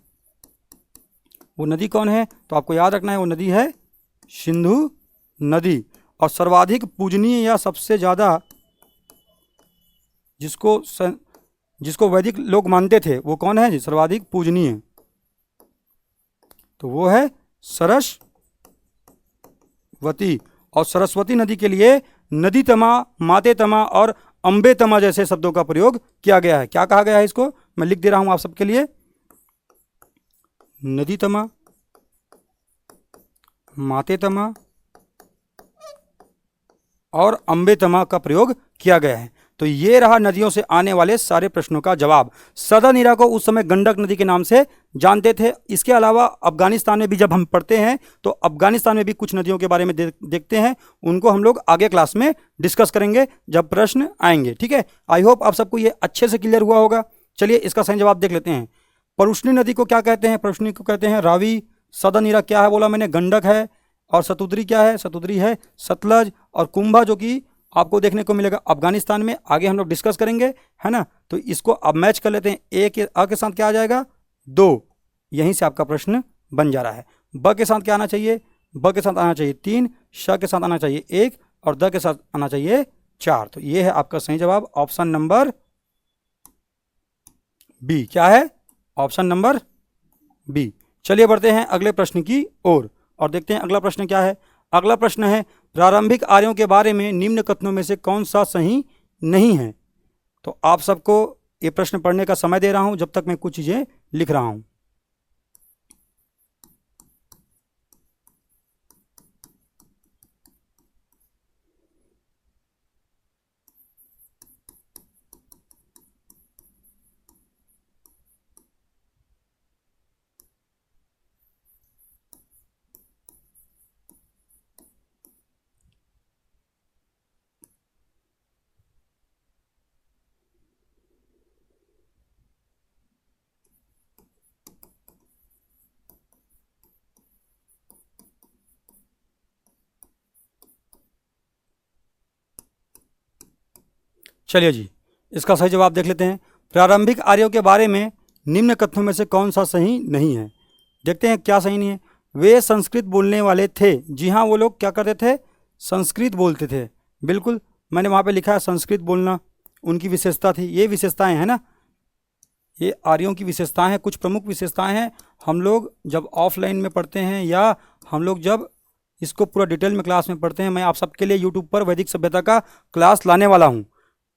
Speaker 1: वो नदी कौन है, तो आपको याद रखना है वो नदी है सिंधु नदी। और सर्वाधिक पूजनीय या सबसे ज़्यादा जिसको वैदिक लोग मानते थे वो कौन है जी, सर्वाधिक पूजनीय, तो वो है सरस्वती। और सरस्वती नदी के लिए नदी तमा, माते तमा और अम्बे तमा जैसे शब्दों का प्रयोग किया गया है। क्या कहा गया है इसको, मैं लिख दे रहा हूं आप सबके लिए, नदी तमा, माते तमा और अम्बे तमा का प्रयोग किया गया है। तो ये रहा नदियों से आने वाले सारे प्रश्नों का जवाब। सदानीरा को उस समय गंडक नदी के नाम से जानते थे। इसके अलावा अफगानिस्तान में भी जब हम पढ़ते हैं तो अफगानिस्तान में भी कुछ नदियों के बारे में देखते हैं, उनको हम लोग आगे क्लास में डिस्कस करेंगे जब प्रश्न आएंगे। ठीक है, आई होप आप सबको ये अच्छे से क्लियर हुआ होगा। चलिए इसका सही जवाब देख लेते हैं। परुष्णी नदी को क्या कहते हैं, परुष्णी को कहते हैं रावी। सदानीरा क्या है बोला मैंने, गंडक है। और सतुद्री क्या है, सतुद्री है सतलज। और कुंभा जो कि आपको देखने को मिलेगा अफगानिस्तान में, आगे हम लोग डिस्कस करेंगे, है ना। तो इसको अब मैच कर लेते हैं। ए के अ के साथ क्या आ जाएगा, 2। यहीं से आपका प्रश्न बन जा रहा है। ब के साथ क्या आना चाहिए, ब के साथ आना चाहिए 3, श के साथ आना चाहिए 1 और द के साथ आना चाहिए 4। तो ये है आपका सही जवाब, ऑप्शन नंबर बी। क्या है, ऑप्शन नंबर बी। चलिए बढ़ते हैं अगले प्रश्न की ओर और देखते हैं अगला प्रश्न क्या है। अगला प्रश्न है प्रारंभिक आर्यों के बारे में निम्न कथनों में से कौन सा सही नहीं है। तो आप सबको ये प्रश्न पढ़ने का समय दे रहा हूं जब तक मैं कुछ चीजें लिख रहा हूं। चलिए जी, इसका सही जवाब देख लेते हैं। प्रारंभिक आर्यों के बारे में निम्न कथनों में से कौन सा सही नहीं है? देखते हैं क्या सही नहीं है। वे संस्कृत बोलने वाले थे। जी हाँ, वो लोग क्या करते थे? संस्कृत बोलते थे। बिल्कुल, मैंने वहाँ पे लिखा है संस्कृत बोलना उनकी विशेषता थी। ये विशेषताएं हैं ना, ये आर्यों की विशेषताएं हैं, कुछ प्रमुख विशेषताएं हैं। हम लोग जब ऑफलाइन में पढ़ते हैं या हम लोग जब इसको पूरा डिटेल में क्लास में पढ़ते हैं, मैं आप सबके लिए यूट्यूब पर वैदिक सभ्यता का क्लास लाने वाला हूँ।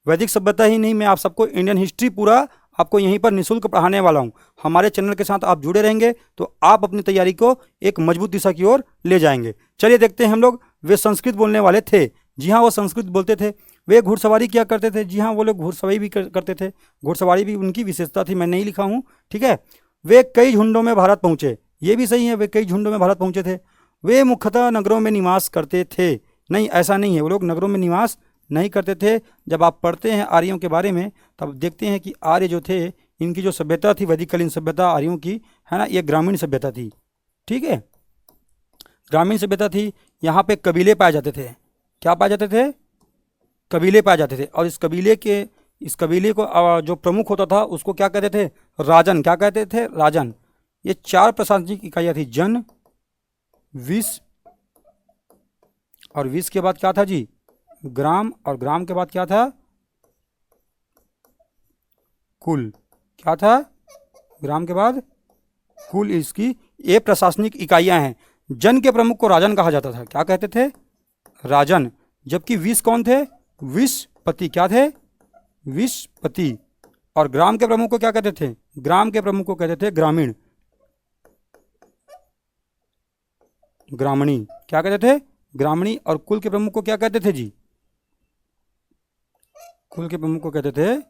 Speaker 1: वैदिक सभ्यता ही नहीं, मैं आप सबको इंडियन हिस्ट्री पूरा आपको यहीं पर निःशुल्क पढ़ाने वाला हूँ। हमारे चैनल के साथ आप जुड़े रहेंगे तो आप अपनी तैयारी को एक मजबूत दिशा की ओर ले जाएंगे। चलिए देखते हैं हम लोग। वे संस्कृत बोलने वाले थे। जी हाँ, वो संस्कृत बोलते थे। वे घुड़सवारी क्या करते थे? जी हाँ, वो लोग घुड़सवारी भी करते थे। घुड़सवारी भी उनकी विशेषता थी, मैं नहीं लिखा हूँ, ठीक है। वे कई झुंडों में भारत पहुँचे। ये भी सही है, वे कई झुंडों में भारत पहुँचे थे। वे मुख्यतः नगरों में निवास करते थे। नहीं, ऐसा नहीं है, वो लोग नगरों में निवास नहीं करते थे। जब आप पढ़ते हैं आर्यों के बारे में तब देखते हैं कि आर्य जो थे, इनकी जो सभ्यता थी वैदिककालीन सभ्यता आर्यों की, है ना, ये ग्रामीण सभ्यता थी, ठीक है, ग्रामीण सभ्यता थी। यहाँ पे कबीले पाए जाते थे। क्या पाए जाते थे? कबीले पाए जाते थे। और इस कबीले को जो प्रमुख होता था उसको क्या कहते थे? राजन। क्या कहते थे? राजन। ये 4 प्रशासनिक इकाइयाँ थी, जन, विष, और विष के बाद क्या था जी? ग्राम, और ग्राम के बाद क्या था? कुल। क्या था? ग्राम के बाद कुल। इसकी ये प्रशासनिक इकाइयां हैं। जन के प्रमुख को राजन कहा जाता था। क्या कहते थे? राजन। जबकि विष कौन थे? विषपति। क्या थे? विषपति। और ग्राम के प्रमुख को क्या कहते थे? ग्राम के प्रमुख को कहते थे ग्रामीण, ग्रामणी। क्या कहते थे? ग्रामणी। और कुल के प्रमुख को क्या कहते थे जी? कुल के प्रमुख को कहते थे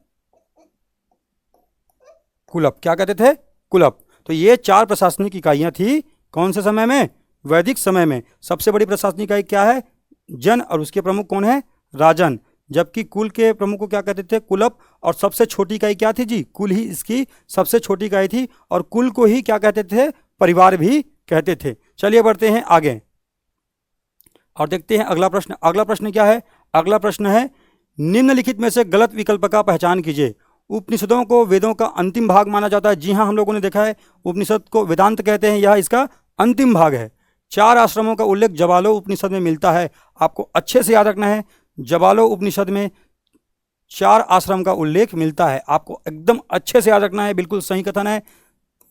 Speaker 1: कुलप। क्या कहते थे? कुलप। तो ये 4 प्रशासनिक इकाइयां थी। कौन से समय में? वैदिक समय में। सबसे बड़ी प्रशासनिक इकाई क्या है? जन, और उसके प्रमुख कौन है? राजन। जबकि कुल के प्रमुख को क्या कहते थे? कुलप। और सबसे छोटी इकाई क्या थी जी? कुल ही इसकी सबसे छोटी इकाई थी। और कुल को ही क्या कहते थे? परिवार भी कहते थे। चलिए बढ़ते हैं आगे और देखते हैं अगला प्रश्न। अगला प्रश्न क्या है? अगला प्रश्न है, निम्नलिखित में से गलत विकल्प का पहचान कीजिए। उपनिषदों को वेदों का अंतिम भाग माना जाता है। जी हाँ, हम लोगों ने देखा है, उपनिषद को वेदांत कहते हैं, यह इसका अंतिम भाग है। 4 आश्रमों का उल्लेख जबालो उपनिषद में मिलता है। आपको अच्छे से याद रखना है, जबालो उपनिषद में 4 आश्रम का उल्लेख मिलता है। आपको एकदम अच्छे से याद रखना है, बिल्कुल सही कथन है।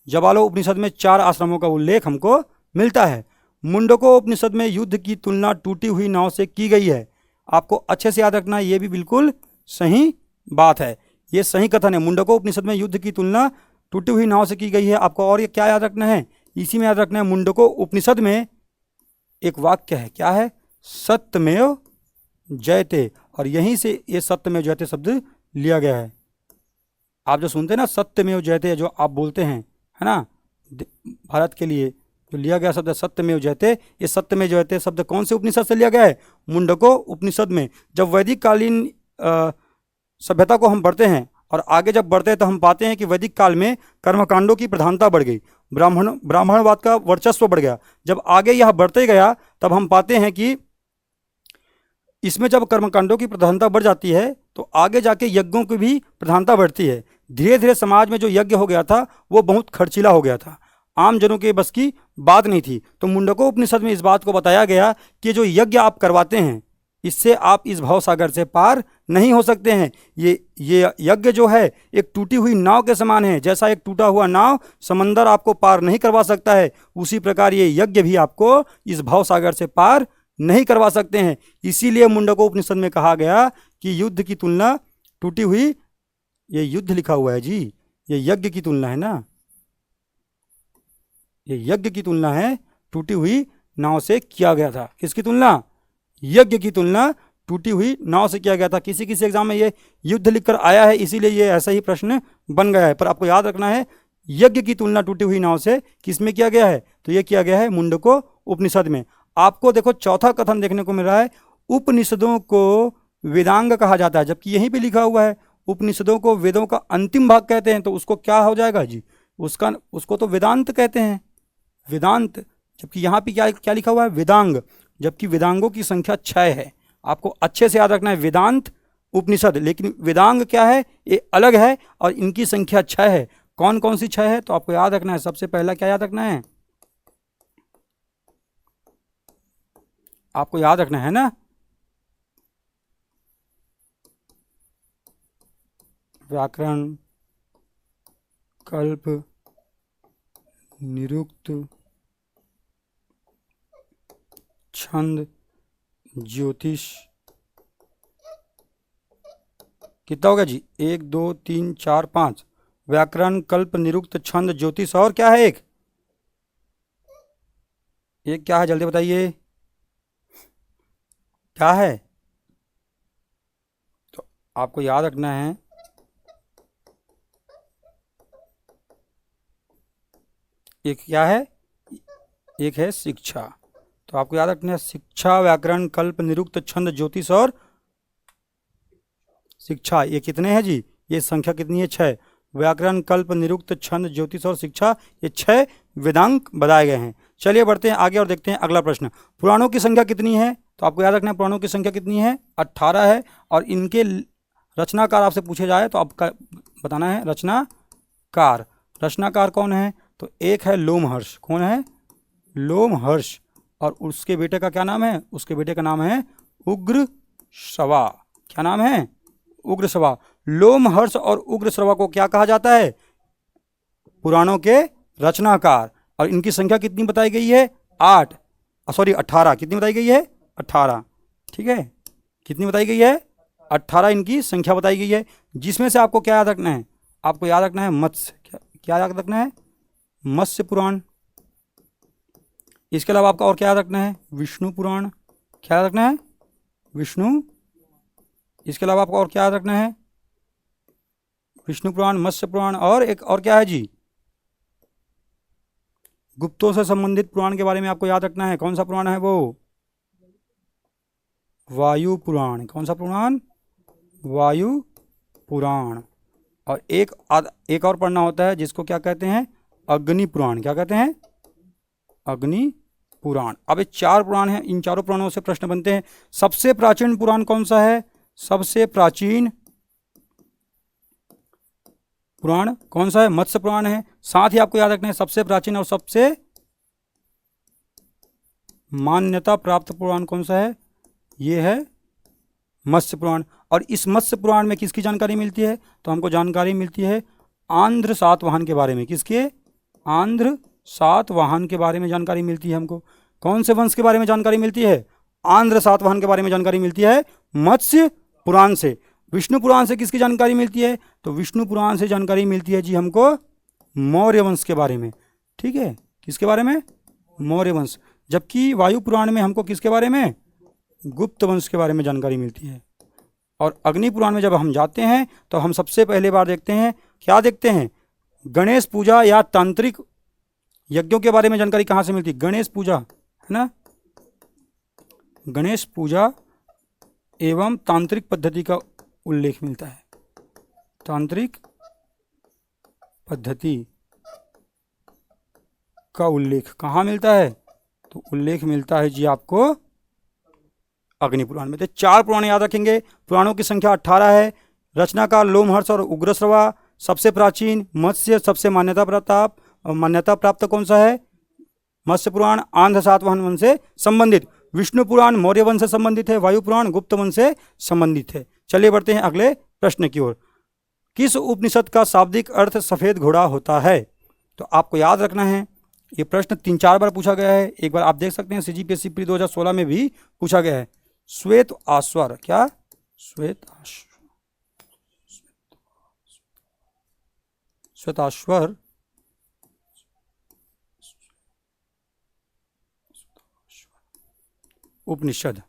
Speaker 1: जबालो उपनिषद में 4 आश्रमों का उल्लेख हमको मिलता है। मुंडको उपनिषद में युद्ध की तुलना टूटी हुई नाव से की गई है। आपको अच्छे से याद रखना है, ये भी बिल्कुल सही बात है, ये सही कथन है। मुंडको उपनिषद में युद्ध की तुलना टूटी हुई नाव से की गई है। आपको और ये क्या याद रखना है? इसी में याद रखना है, मुंडको उपनिषद में एक वाक्य है। क्या है? सत्यमेव जयते। और यहीं से ये सत्यमेव जयते शब्द लिया गया है। आप जो सुनते हैं ना सत्यमेव जयते, जो आप बोलते हैं, है ना, भारत के लिए जो लिया गया शब्द सत्यमेव जयते, ये सत्यमेव जयते शब्द कौन से उपनिषद से लिया गया है? मुंडको उपनिषद में। जब वैदिक कालीन सभ्यता को हम पढ़ते हैं और आगे जब बढ़ते हैं तो हम पाते हैं कि वैदिक काल में कर्मकांडों की प्रधानता बढ़ गई, ब्राह्मणवाद का वर्चस्व बढ़ गया। जब आगे यह बढ़ते गया तब हम पाते हैं कि इसमें जब कर्मकांडों की प्रधानता बढ़ जाती है तो आगे जाके यज्ञों की भी प्रधानता बढ़ती है। धीरे धीरे समाज में जो यज्ञ हो गया था वो बहुत खर्चीला हो गया था, आम जनों के बस की बात नहीं थी। तो मुंडको उपनिषद में इस बात को बताया गया कि जो यज्ञ आप करवाते हैं इससे आप इस भव सागर से पार नहीं हो सकते हैं। ये यज्ञ जो है एक टूटी हुई नाव के समान है। जैसा एक टूटा हुआ नाव समंदर आपको पार नहीं करवा सकता है, उसी प्रकार ये यज्ञ भी आपको इस भव सागर से पार नहीं करवा सकते हैं। इसीलिए मुंडको उपनिषद में कहा गया कि युद्ध की तुलना टूटी हुई, ये युद्ध लिखा हुआ है जी, ये यज्ञ की तुलना है ना, ये यज्ञ की तुलना है, टूटी हुई नाव से किया गया था। किसकी तुलना? यज्ञ की तुलना टूटी हुई नाव से किया गया था। किसी किसी एग्जाम में ये युद्ध लिखकर आया है, इसीलिए ये ऐसा ही प्रश्न बन गया है। पर आपको याद रखना है, यज्ञ की तुलना टूटी हुई नाव से किसमें किया गया है? तो ये किया गया है मुंडको उपनिषद में। आपको देखो चौथा कथन देखने को मिल रहा है, उपनिषदों को वेदांग कहा जाता है, जबकि यहीं पे लिखा हुआ है उपनिषदों को वेदों का अंतिम भाग कहते हैं। तो उसको क्या हो जाएगा जी? उसको तो वेदांत कहते हैं, वेदांत। जबकि यहाँ पे क्या लिखा हुआ है? वेदांग। जबकि वेदांगों की संख्या 6 है। आपको अच्छे से याद रखना है, वेदांत उपनिषद, लेकिन वेदांग क्या है, ये अलग है और इनकी संख्या 6 है। कौन कौन सी 6 है, तो आपको याद रखना है। सबसे पहला क्या याद रखना है, आपको याद रखना है ना, व्याकरण, कल्प, निरुक्त, छंद, ज्योतिष। कितना होगा जी, 1 2 3 4 5। व्याकरण, कल्प, निरुक्त, छंद, ज्योतिष और क्या है एक क्या है, जल्दी बताइए क्या है। तो आपको याद रखना है, एक क्या है, एक है शिक्षा। तो आपको याद रखना है शिक्षा, व्याकरण, कल्प, निरुक्त, छंद, ज्योतिष और शिक्षा। ये कितने हैं जी, ये संख्या कितनी है, 6। व्याकरण, कल्प, निरुक्त, छंद, ज्योतिष और शिक्षा, ये 6 वेदांग बताए गए हैं। चलिए बढ़ते हैं आगे और देखते हैं अगला प्रश्न। पुराणों की संख्या कितनी है, तो आपको याद रखना है पुराणों की संख्या कितनी है, 18 है। और इनके रचनाकार आपसे पूछे जाए तो आपका बताना है रचनाकार। रचनाकार कौन है, तो एक है लोमहर्ष। कौन है, लोमहर्ष। और उसके बेटे का क्या नाम है, उसके बेटे का नाम है उग्रश्रवा। क्या नाम है, उग्रश्रवा। लोमहर्ष और उग्रश्रवा को क्या कहा जाता है, पुराणों के रचनाकार। और इनकी संख्या कितनी बताई गई है, 8, सॉरी 18। कितनी बताई गई है, 18। ठीक है, कितनी बताई गई है, 18 इनकी संख्या बताई गई है। जिसमें से आपको क्या याद रखना है, आपको याद रखना है मत्स्य। क्या याद रखना है, मत्स्य पुराण। इसके अलावा आपका और क्या याद रखना है, विष्णु पुराण। क्या याद रखना है, विष्णु। इसके अलावा आपको और क्या याद रखना है, विष्णु पुराण, मत्स्य पुराण और एक और क्या है जी, गुप्तों से संबंधित पुराण के बारे में आपको याद रखना है। कौन सा पुराण है वो, वायु पुराण। कौन सा पुराण, वायु पुराण। और एक और पढ़ना होता है जिसको क्या कहते हैं, अग्नि पुराण। क्या कहते हैं, अग्नि पुराण। अब ये 4 पुराण हैं, इन चारों पुराणों से प्रश्न बनते हैं। सबसे प्राचीन पुराण कौन सा है, सबसे प्राचीन पुराण कौन सा है, मत्स्य पुराण है। साथ ही आपको याद रखना है सबसे प्राचीन और सबसे मान्यता प्राप्त पुराण कौन सा है, ये है मत्स्य पुराण। और इस मत्स्य पुराण में किसकी जानकारी मिलती है, तो हमको जानकारी मिलती है आंध्र सातवाहन के बारे में। किसके, आंध्र सातवाहन के बारे में जानकारी मिलती है हमको। कौन से वंश के बारे में जानकारी मिलती है, आंध्र सातवाहन के बारे में जानकारी मिलती है मत्स्य पुराण से। विष्णु पुराण से किसकी जानकारी मिलती है, तो विष्णु पुराण से जानकारी मिलती है जी हमको मौर्य वंश के बारे में। ठीक है, किसके बारे में, मौर्य वंश। जबकि वायु पुराण में हमको किसके बारे में, गुप्त वंश के बारे में जानकारी मिलती है। और अग्नि पुराण में जब हम जाते हैं तो हम सबसे पहले बार देखते हैं, क्या देखते हैं, गणेश पूजा या तांत्रिक यज्ञों के बारे में जानकारी कहाँ से मिलती है, गणेश पूजा है ना, गणेश पूजा एवं तांत्रिक पद्धति का उल्लेख मिलता है। तांत्रिक पद्धति का उल्लेख कहाँ मिलता है, तो उल्लेख मिलता है जी आपको अग्नि पुराण में। तो 4 पुराण याद रखेंगे। पुराणों की संख्या 18 है। रचनाकार लोमहर्ष और उग्रश्रवा। सबसे प्राचीन मत्स्य, सबसे मान्यता प्राप्त कौन सा है, मत्स्य पुराण आंध्र सातवाहन वंश से संबंधित। विष्णु पुराण मौर्य वंश से संबंधित है। वायु पुराण गुप्त वंश से संबंधित है। चलिए बढ़ते हैं अगले प्रश्न की ओर। किस उपनिषद का शाब्दिक अर्थ सफेद घोड़ा होता है, तो आपको याद रखना है ये प्रश्न 3-4 बार पूछा गया है। एक बार आप देख सकते हैं CGPSC प्री 2016 में भी पूछा गया है। श्वेत आश्वर। क्या, श्वेताश्वर उपनिषद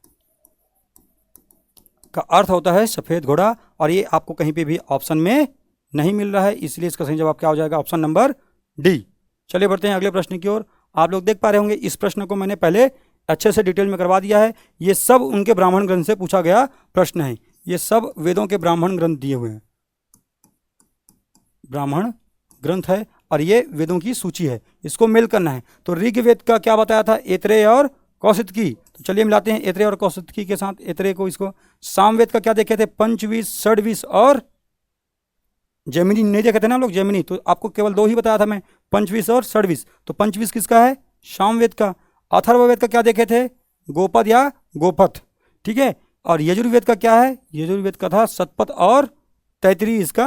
Speaker 1: का अर्थ होता है सफेद घोड़ा। और ये आपको कहीं पे भी ऑप्शन में नहीं मिल रहा है, इसलिए इसका सही जवाब क्या हो जाएगा, ऑप्शन नंबर डी। चलिए बढ़ते हैं अगले प्रश्न की ओर। आप लोग देख पा रहे होंगे इस प्रश्न को मैंने पहले अच्छे से डिटेल में करवा दिया है। ये सब उनके ब्राह्मण ग्रंथ से पूछा गया प्रश्न है। ये सब वेदों के ब्राह्मण ग्रंथ दिए हुए हैं, ब्राह्मण ग्रंथ है और ये वेदों की सूची है, इसको मेल करना है। तो ऋग्वेद का क्या बताया था, ऐतरेय और कौशिकी। तो चलिए मिलाते हैं ऐतरेय और कौशिकी के साथ। ऐतरेय को इसको सामवेद का क्या देखे थे, पंचविश, षड्विश और जैमिनी नहीं देखे थे ना हम लोग, जैमिनी। तो आपको केवल 2 ही बताया था मैं, पंचविश और षड्विश। तो पंचविश किसका है, सामवेद का। अथर्ववेद का क्या देखे थे, गोपद या गोपथ, ठीक है। और यजुर्वेद का क्या है, यजुर्वेद का था शतपथ और तैतरीय, इसका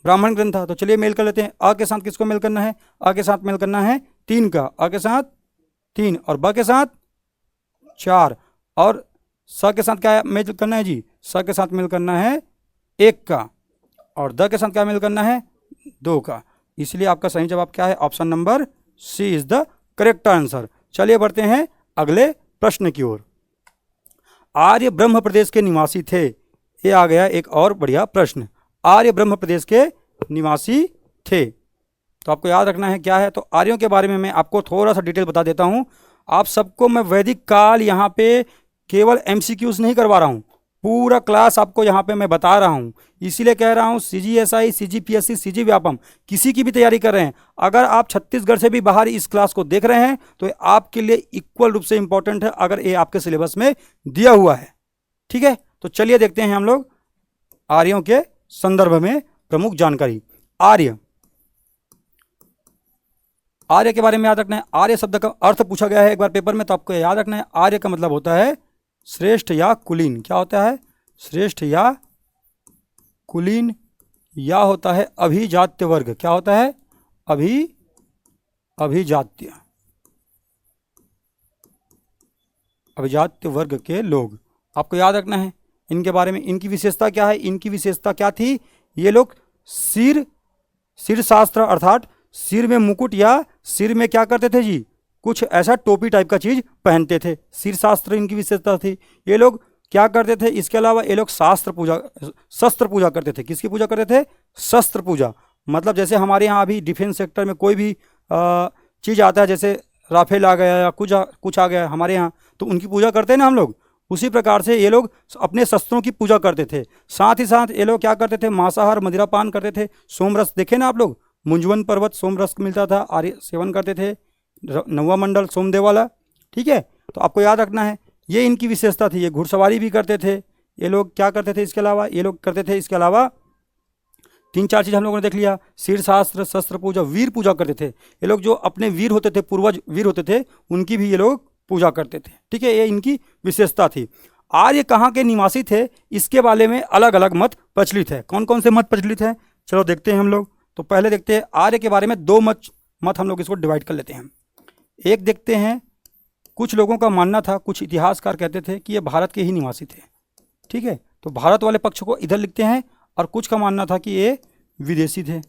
Speaker 1: ब्राह्मण ग्रंथ था। तो चलिए मेल कर लेते हैं। अ के साथ किसको मेल करना है, अ के साथ मेल करना है 3 का, अ के साथ 3 और ब के साथ 4 और स के साथ क्या मेल करना है जी, स के साथ मेल करना है 1 का और द के साथ क्या मेल करना है 2 का। इसलिए आपका सही जवाब क्या है, option number C is the correct answer. चलिए बढ़ते हैं अगले प्रश्न की ओर। आर्य ब्रह्म प्रदेश के निवासी थे, ये आ गया एक और बढ़िया प्रश्न। आर्य ब्रह्म प्रदेश के निवासी थे, तो आपको याद रखना है क्या है। तो आर्यों के बारे में मैं आपको थोड़ा सा डिटेल बता देता हूं। आप सबको मैं वैदिक काल यहाँ पे केवल एमसीक्यूज नहीं करवा रहा हूँ, पूरा क्लास आपको यहाँ पे मैं बता रहा हूँ। इसीलिए कह रहा हूँ सीजीएसआई, सीजीपीएससी, सीजी व्यापम किसी की भी तैयारी कर रहे हैं, अगर आप छत्तीसगढ़ से भी बाहर इस क्लास को देख रहे हैं तो ये आपके लिए इक्वल रूप से इंपॉर्टेंट है, अगर ये आपके सिलेबस में दिया हुआ है, ठीक है। तो चलिए देखते हैं हम लोग आर्यों के संदर्भ में प्रमुख जानकारी। आर्य, आर्य के बारे में याद रखना है। आर्य शब्द का अर्थ पूछा गया है एक बार पेपर में, तो आपको याद रखना है आर्य का मतलब होता है श्रेष्ठ या कुलीन। क्या होता है, श्रेष्ठ या कुलीन, या होता है अभिजात्य वर्ग। क्या होता है, अभिजात्य, अभिजात्य वर्ग के लोग। आपको याद रखना है इनके बारे में। इनकी विशेषता क्या है, इनकी विशेषता क्या थी, ये लोग सिर शास्त्र अर्थात सिर में मुकुट या सिर में क्या करते थे जी, कुछ ऐसा टोपी टाइप का चीज पहनते थे, सिर शास्त्र इनकी विशेषता थी। ये लोग क्या करते थे, इसके अलावा ये लोग शस्त्र पूजा करते थे। किसकी पूजा करते थे, शस्त्र पूजा। मतलब जैसे हमारे यहाँ अभी डिफेंस सेक्टर में कोई भी चीज आता है, जैसे राफेल आ गया या कुछ आ गया हमारे यहाँ, तो उनकी पूजा करते हैं ना हम लोग, उसी प्रकार से ये लोग अपने शस्त्रों की पूजा करते थे। साथ ही साथ ये लोग क्या करते थे, मांसाहार मदिरापान करते थे। सोमरस देखे ना आप लोग, मुंजवन पर्वत सोमरस मिलता था, आर्य सेवन करते थे, 9वां मंडल सोमदेव वाला, ठीक है। तो आपको याद रखना है ये इनकी विशेषता थी। ये घुड़सवारी भी करते थे ये लोग। क्या करते थे इसके अलावा, ये लोग करते थे इसके अलावा 3-4 चीज़ हम लोगों ने देख लिया, सिर शास्त्र, शस्त्र पूजा, वीर पूजा करते थे। ये लोग जो अपने वीर होते थे, पूर्वज वीर होते थे, उनकी भी ये लोग पूजा करते थे, ठीक है। ये इनकी विशेषता थी। आर्य कहाँ के निवासी थे, इसके बारे में अलग अलग मत प्रचलित है। कौन कौन से मत प्रचलित हैं, चलो देखते हैं हम लोग। तो पहले देखते हैं आर्य के बारे में 2 मत हम लोग इसको डिवाइड कर लेते हैं। एक देखते हैं, कुछ लोगों का मानना था, कुछ इतिहासकार कहते थे कि ये भारत के ही निवासी थे, ठीक है। तो भारत वाले पक्ष को इधर लिखते हैं, और कुछ का मानना था कि ये विदेशी थे,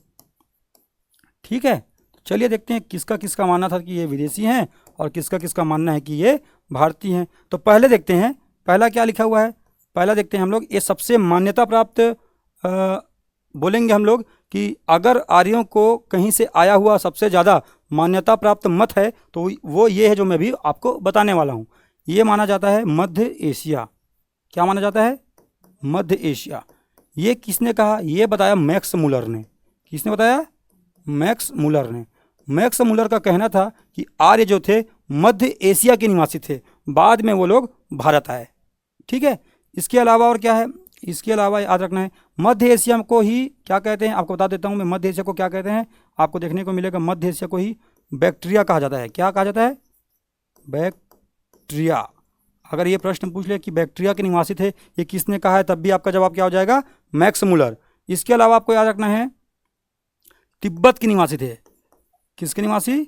Speaker 1: ठीक है। चलिए देखते हैं किसका किसका मानना था कि ये विदेशी हैं और किसका किसका मानना है कि ये भारतीय हैं। तो पहले देखते हैं, पहला क्या लिखा हुआ है, पहला देखते हैं हम लोग। ये सबसे मान्यता प्राप्त बोलेंगे हम लोग कि अगर आर्यों को कहीं से आया हुआ सबसे ज़्यादा मान्यता प्राप्त मत है तो वो ये है जो मैं भी आपको बताने वाला हूँ। ये माना जाता है मध्य एशिया। क्या माना जाता है, मध्य एशिया। ये किसने कहा, ये बताया मैक्स मुलर ने। किसने बताया, मैक्स मुलर ने। मैक्स मुलर का कहना था कि आर्य जो थे मध्य एशिया के निवासी थे, बाद में वो लोग भारत आए, ठीक है। इसके अलावा और क्या है, इसके अलावा याद रखना है मध्य एशिया को ही क्या कहते हैं, आपको बता देता हूँ मैं। मध्य एशिया को क्या कहते हैं, आपको देखने को मिलेगा, मध्य एशिया को ही बैक्टीरिया कहा जाता है। क्या कहा जाता है, बैक्टीरिया। अगर ये प्रश्न पूछ ले कि बैक्टीरिया के निवासी थे, ये किसने कहा है, तब भी आपका जवाब क्या हो जाएगा, मैक्स मुलर। इसके अलावा आपको याद रखना है तिब्बत के निवासी थे। किसके निवासी,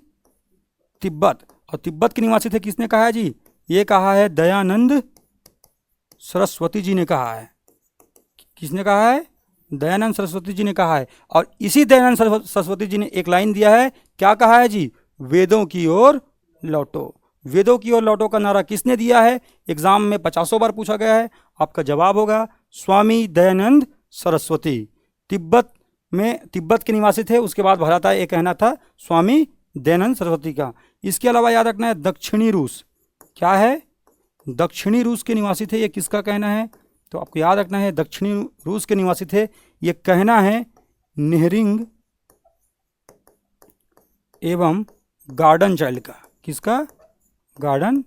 Speaker 1: तिब्बत। और तिब्बत के निवासी थे किसने कहा है जी, ये कहा है दयानंद सरस्वती जी ने कहा है। किसने कहा है, दयानंद सरस्वती जी ने कहा है। और इसी दयानंद सरस्वती जी ने एक लाइन दिया है, क्या कहा है जी, वेदों की ओर लौटो। वेदों की ओर लौटो का नारा किसने दिया है, एग्जाम में 50 बार पूछा गया है। आपका जवाब होगा स्वामी दयानंद सरस्वती। तिब्बत के निवासी थे, उसके बाद भारत आए, एक कहना था स्वामी दयानंद सरस्वती का। इसके अलावा याद रखना है दक्षिणी रूस। क्या है, दक्षिणी रूस के निवासी थे, ये किसका कहना है, तो आपको याद रखना है दक्षिणी रूस के निवासी थे, ये कहना है नेहरिंग एवं गार्डन चाइल्ड का। किसका, गार्डन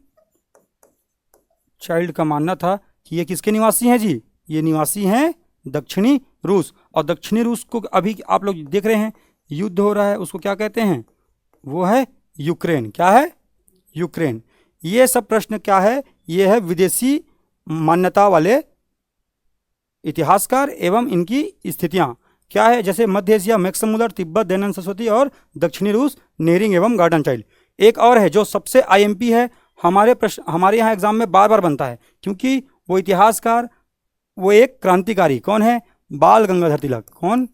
Speaker 1: चाइल्ड का मानना था कि ये किसके निवासी हैं जी, ये निवासी हैं दक्षिणी रूस। और दक्षिणी रूस को अभी आप लोग देख रहे हैं युद्ध हो रहा है, उसको क्या कहते हैं, वो है यूक्रेन। क्या है, यूक्रेन। ये सब प्रश्न क्या है, ये है विदेशी मान्यता वाले इतिहासकार एवं इनकी स्थितियां क्या है, जैसे मध्य Asia Max Muller, Tibet Dayanand Saraswati और दक्षिणी रूस नेहरिंग एवं गार्डन चाइल्ड। एक और है जो सबसे आईएमपी है, हमारे प्रश्न हमारे यहाँ एग्जाम में बार बार बनता है, क्योंकि वो इतिहासकार, वो एक क्रांतिकारी, कौन है, बाल गंगाधर तिलक। कौन,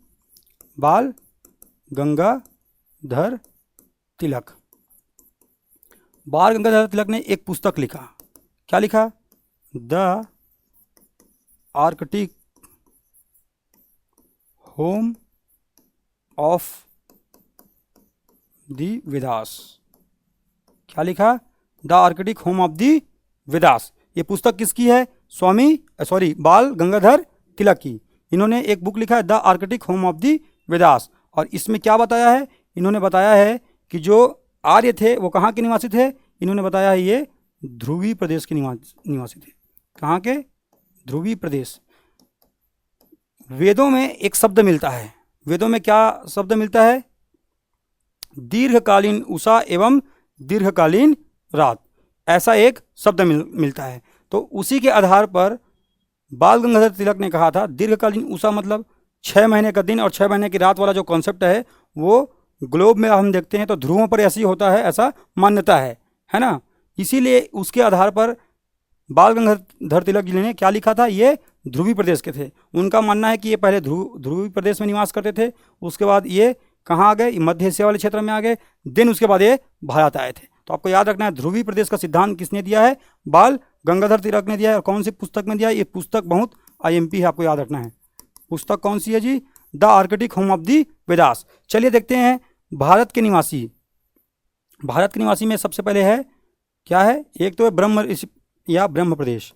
Speaker 1: बाल गंगाधर तिलक। बाल गंगाधर तिलक ने एक पुस्तक लिखा, क्या लिखा, the Arctic home of the Vedas. क्या लिखा, the Arctic home of the Vedas. ये पुस्तक किसकी है, बाल गंगाधर तिलक की। इन्होंने एक बुक लिखा है the Arctic home of the Vedas, और इसमें क्या बताया है, इन्होंने बताया है कि जो आर्य थे वो कहाँ के निवासी थे, इन्होंने बताया है ये ध्रुवीय प्रदेश के निवासी थे। कहाँ के, ध्रुवीय प्रदेश। वेदों में एक शब्द मिलता है, वेदों में क्या शब्द मिलता है, दीर्घकालीन उषा एवं दीर्घकालीन रात, ऐसा एक शब्द मिलता है। तो उसी के आधार पर बाल गंगाधर तिलक ने कहा था दीर्घकालीन उषा मतलब 6 महीने का दिन और 6 महीने की रात वाला जो कॉन्सेप्ट है वो ग्लोब में हम देखते हैं तो ध्रुवों पर ऐसी होता है, ऐसा मान्यता है ना। इसीलिए उसके आधार पर बाल गंगाधर तिलक जी ने क्या लिखा था, ये ध्रुवीय प्रदेश के थे। उनका मानना है कि ये पहले ध्रुवीय प्रदेश में निवास करते थे, उसके बाद ये कहाँ आ गए, मध्य एशिया वाले क्षेत्र में आ गए, देन उसके बाद ये भारत आए थे। तो आपको याद रखना है ध्रुवीय प्रदेश का सिद्धांत किसने दिया है, बाल गंगाधर तिलक ने दिया है। और कौन सी पुस्तक में दिया है, ये पुस्तक बहुत आईएमपी है, आपको याद रखना है। पुस्तक कौन सी है जी, the Arctic home of the Vedas. चलिए देखते हैं भारत के निवासी। भारत के निवासी में सबसे पहले है क्या है, एक तो है ब्रह्म ऋषि या ब्रह्म प्रदेश,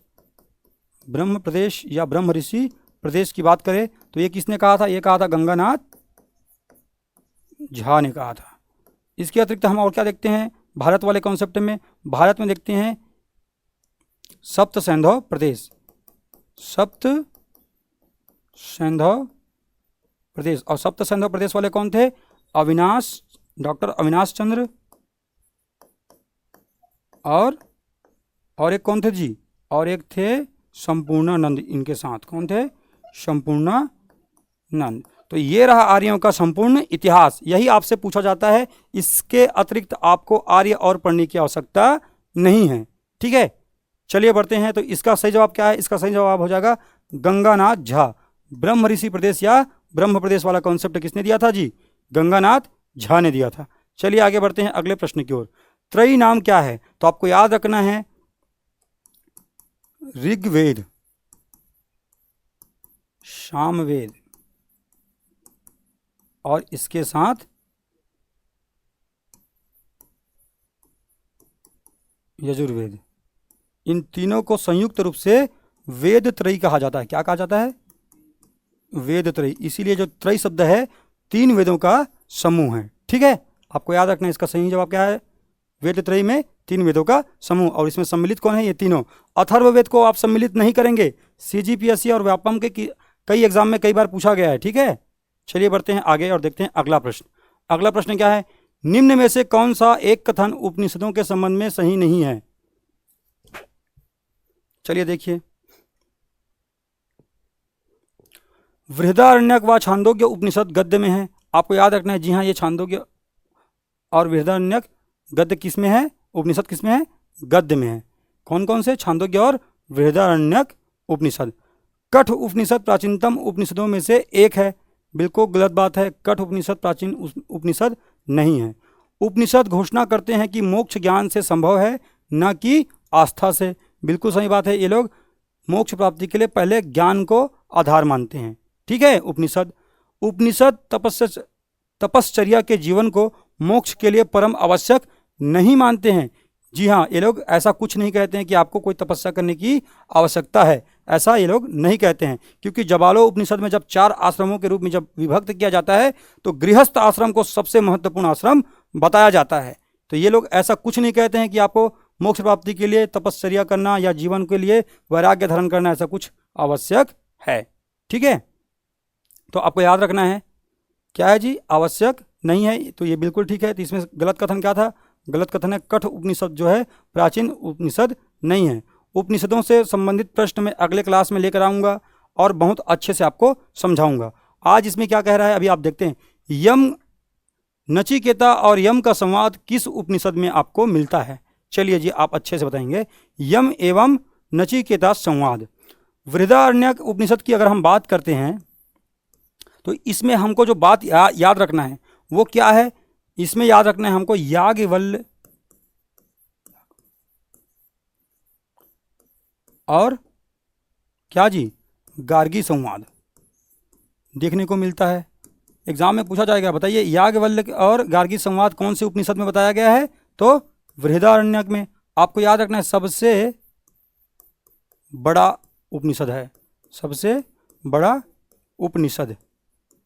Speaker 1: ब्रह्म प्रदेश या ब्रह्म ऋषि प्रदेश की बात करें तो ये किसने कहा था, ये कहा था गंगानाथ झा ने कहा था। इसके अतिरिक्त हम और क्या देखते हैं भारत वाले कॉन्सेप्ट में, भारत में देखते हैं सप्त सैंधव प्रदेश, सप्त सैंधव प्रदेश। और सप्त सैंधव प्रदेश वाले कौन थे, अविनाश, डॉक्टर अविनाश चंद्र और एक कौन थे जी, और एक थे संपूर्णानंद, इनके साथ कौन थे, संपूर्णानंद। तो ये रहा आर्यों का संपूर्ण इतिहास, यही आपसे पूछा जाता है। इसके अतिरिक्त आपको आर्य और पढ़ने की आवश्यकता नहीं है, ठीक है। चलिए बढ़ते हैं, तो इसका सही जवाब क्या है, इसका सही जवाब हो जाएगा गंगानाथ झा। ब्रह्म ऋषि प्रदेश या ब्रह्म प्रदेश वाला कॉन्सेप्ट किसने दिया था जी, गंगानाथ झा ने दिया था। चलिए आगे बढ़ते हैं अगले प्रश्न की ओर। त्रयी नाम क्या है, तो आपको याद रखना है ऋग्वेद, सामवेद और इसके साथ यजुर्वेद। इन तीनों को संयुक्त रूप से वेद त्रयी कहा जाता है। क्या कहा जाता है, वेद त्रयी। इसीलिए जो त्रयी शब्द है 3 वेदों का समूह है, ठीक है। आपको याद रखना है इसका सही जवाब क्या है, वेद त्रयी में 3 वेदों का समूह। और इसमें सम्मिलित कौन है, ये तीनों। अथर्ववेद को आप सम्मिलित नहीं करेंगे, सीजीपीएससी और व्यापम के कई एग्जाम में कई बार पूछा गया है, ठीक है। चलिए बढ़ते हैं आगे और देखते हैं अगला प्रश्न। अगला प्रश्न क्या है, निम्न में से कौन सा एक कथन उपनिषदों के संबंध में सही नहीं है। चलिए देखिए, बृहदारण्यक व छांदोग्य उपनिषद गद्य में है। आपको याद रखना है, जी हाँ, ये छांदोग्य और बृहदारण्यक गद्य किस में है, उपनिषद किस में है, गद्य में है। कौन कौन से, छांदोग्य और बृहदारण्यक उपनिषद। कठ उपनिषद प्राचीनतम उपनिषदों में से एक है, बिल्कुल गलत बात है। कठ उपनिषद प्राचीन उपनिषद नहीं है। उपनिषद घोषणा करते हैं कि मोक्ष ज्ञान से संभव है, न कि आस्था से। बिल्कुल सही बात है, ये लोग मोक्ष प्राप्ति के लिए पहले ज्ञान को आधार मानते हैं, ठीक है। उपनिषद तपश्चर्या के जीवन को मोक्ष के लिए परम आवश्यक नहीं मानते हैं। जी हाँ, ये लोग ऐसा कुछ नहीं कहते हैं कि आपको कोई तपस्या करने की आवश्यकता है, ऐसा ये लोग नहीं कहते हैं। क्योंकि जबालो उपनिषद में जब 4 आश्रमों के रूप में जब विभक्त किया जाता है तो गृहस्थ आश्रम को सबसे महत्वपूर्ण आश्रम बताया जाता है। तो ये लोग ऐसा कुछ नहीं कहते हैं कि आपको मोक्ष प्राप्ति के लिए तपश्चर्या करना या जीवन के लिए वैराग्य धारण करना ऐसा कुछ आवश्यक है। ठीक है, तो आपको याद रखना है क्या है जी, आवश्यक नहीं है, तो ये बिल्कुल ठीक है। तो इसमें गलत कथन क्या था, गलत कथन है कठ उपनिषद जो है प्राचीन उपनिषद नहीं है। उपनिषदों से संबंधित प्रश्न मैं अगले क्लास में लेकर आऊँगा और बहुत अच्छे से आपको समझाऊंगा। आज इसमें क्या कह रहा है अभी आप देखते हैं। यम, नचिकेता और यम का संवाद किस उपनिषद में आपको मिलता है? चलिए जी आप अच्छे से बताएंगे। यम एवं नचिकेता संवाद, बृहदारण्यक उपनिषद की अगर हम बात करते हैं तो इसमें हमको जो बात याद रखना है वो क्या है, इसमें याद रखना है हमको याज्ञवल्क्य और क्या जी, गार्गी संवाद देखने को मिलता है। एग्जाम में पूछा जाएगा, बताइए याज्ञवल्क्य और गार्गी संवाद कौन से उपनिषद में बताया गया है? तो बृहदारण्यक में। आपको याद रखना है सबसे बड़ा उपनिषद है, सबसे बड़ा उपनिषद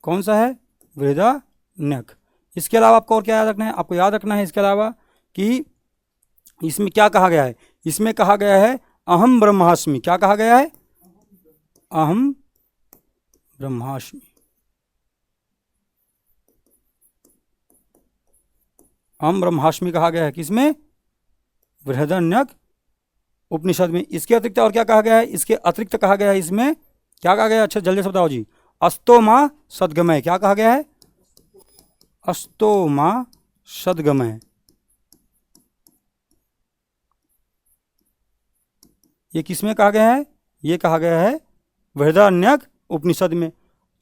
Speaker 1: कौन सा है? बृहदारण्यक। इसके अलावा आपको और क्या याद रखना है? आपको याद रखना है इसके अलावा कि इसमें क्या कहा गया है, इसमें कहा गया है अहम ब्रह्मास्मि। क्या कहा गया है? अहम ब्रह्मास्मि। अहम ब्रह्मास्मि कहा गया है किसमें? बृहदारण्यक उपनिषद में। इसके अतिरिक्त और क्या कहा गया है? इसके अतिरिक्त कहा गया है इसमें क्या कहा गया है? अच्छा जल्दी से बताओ जी। अस्तो मां सद्गमय। क्या कहा गया है? अस्तो मां सद्गमय। ये किसमें कहा गया है? ये कहा गया है बृहदारण्यक उपनिषद में।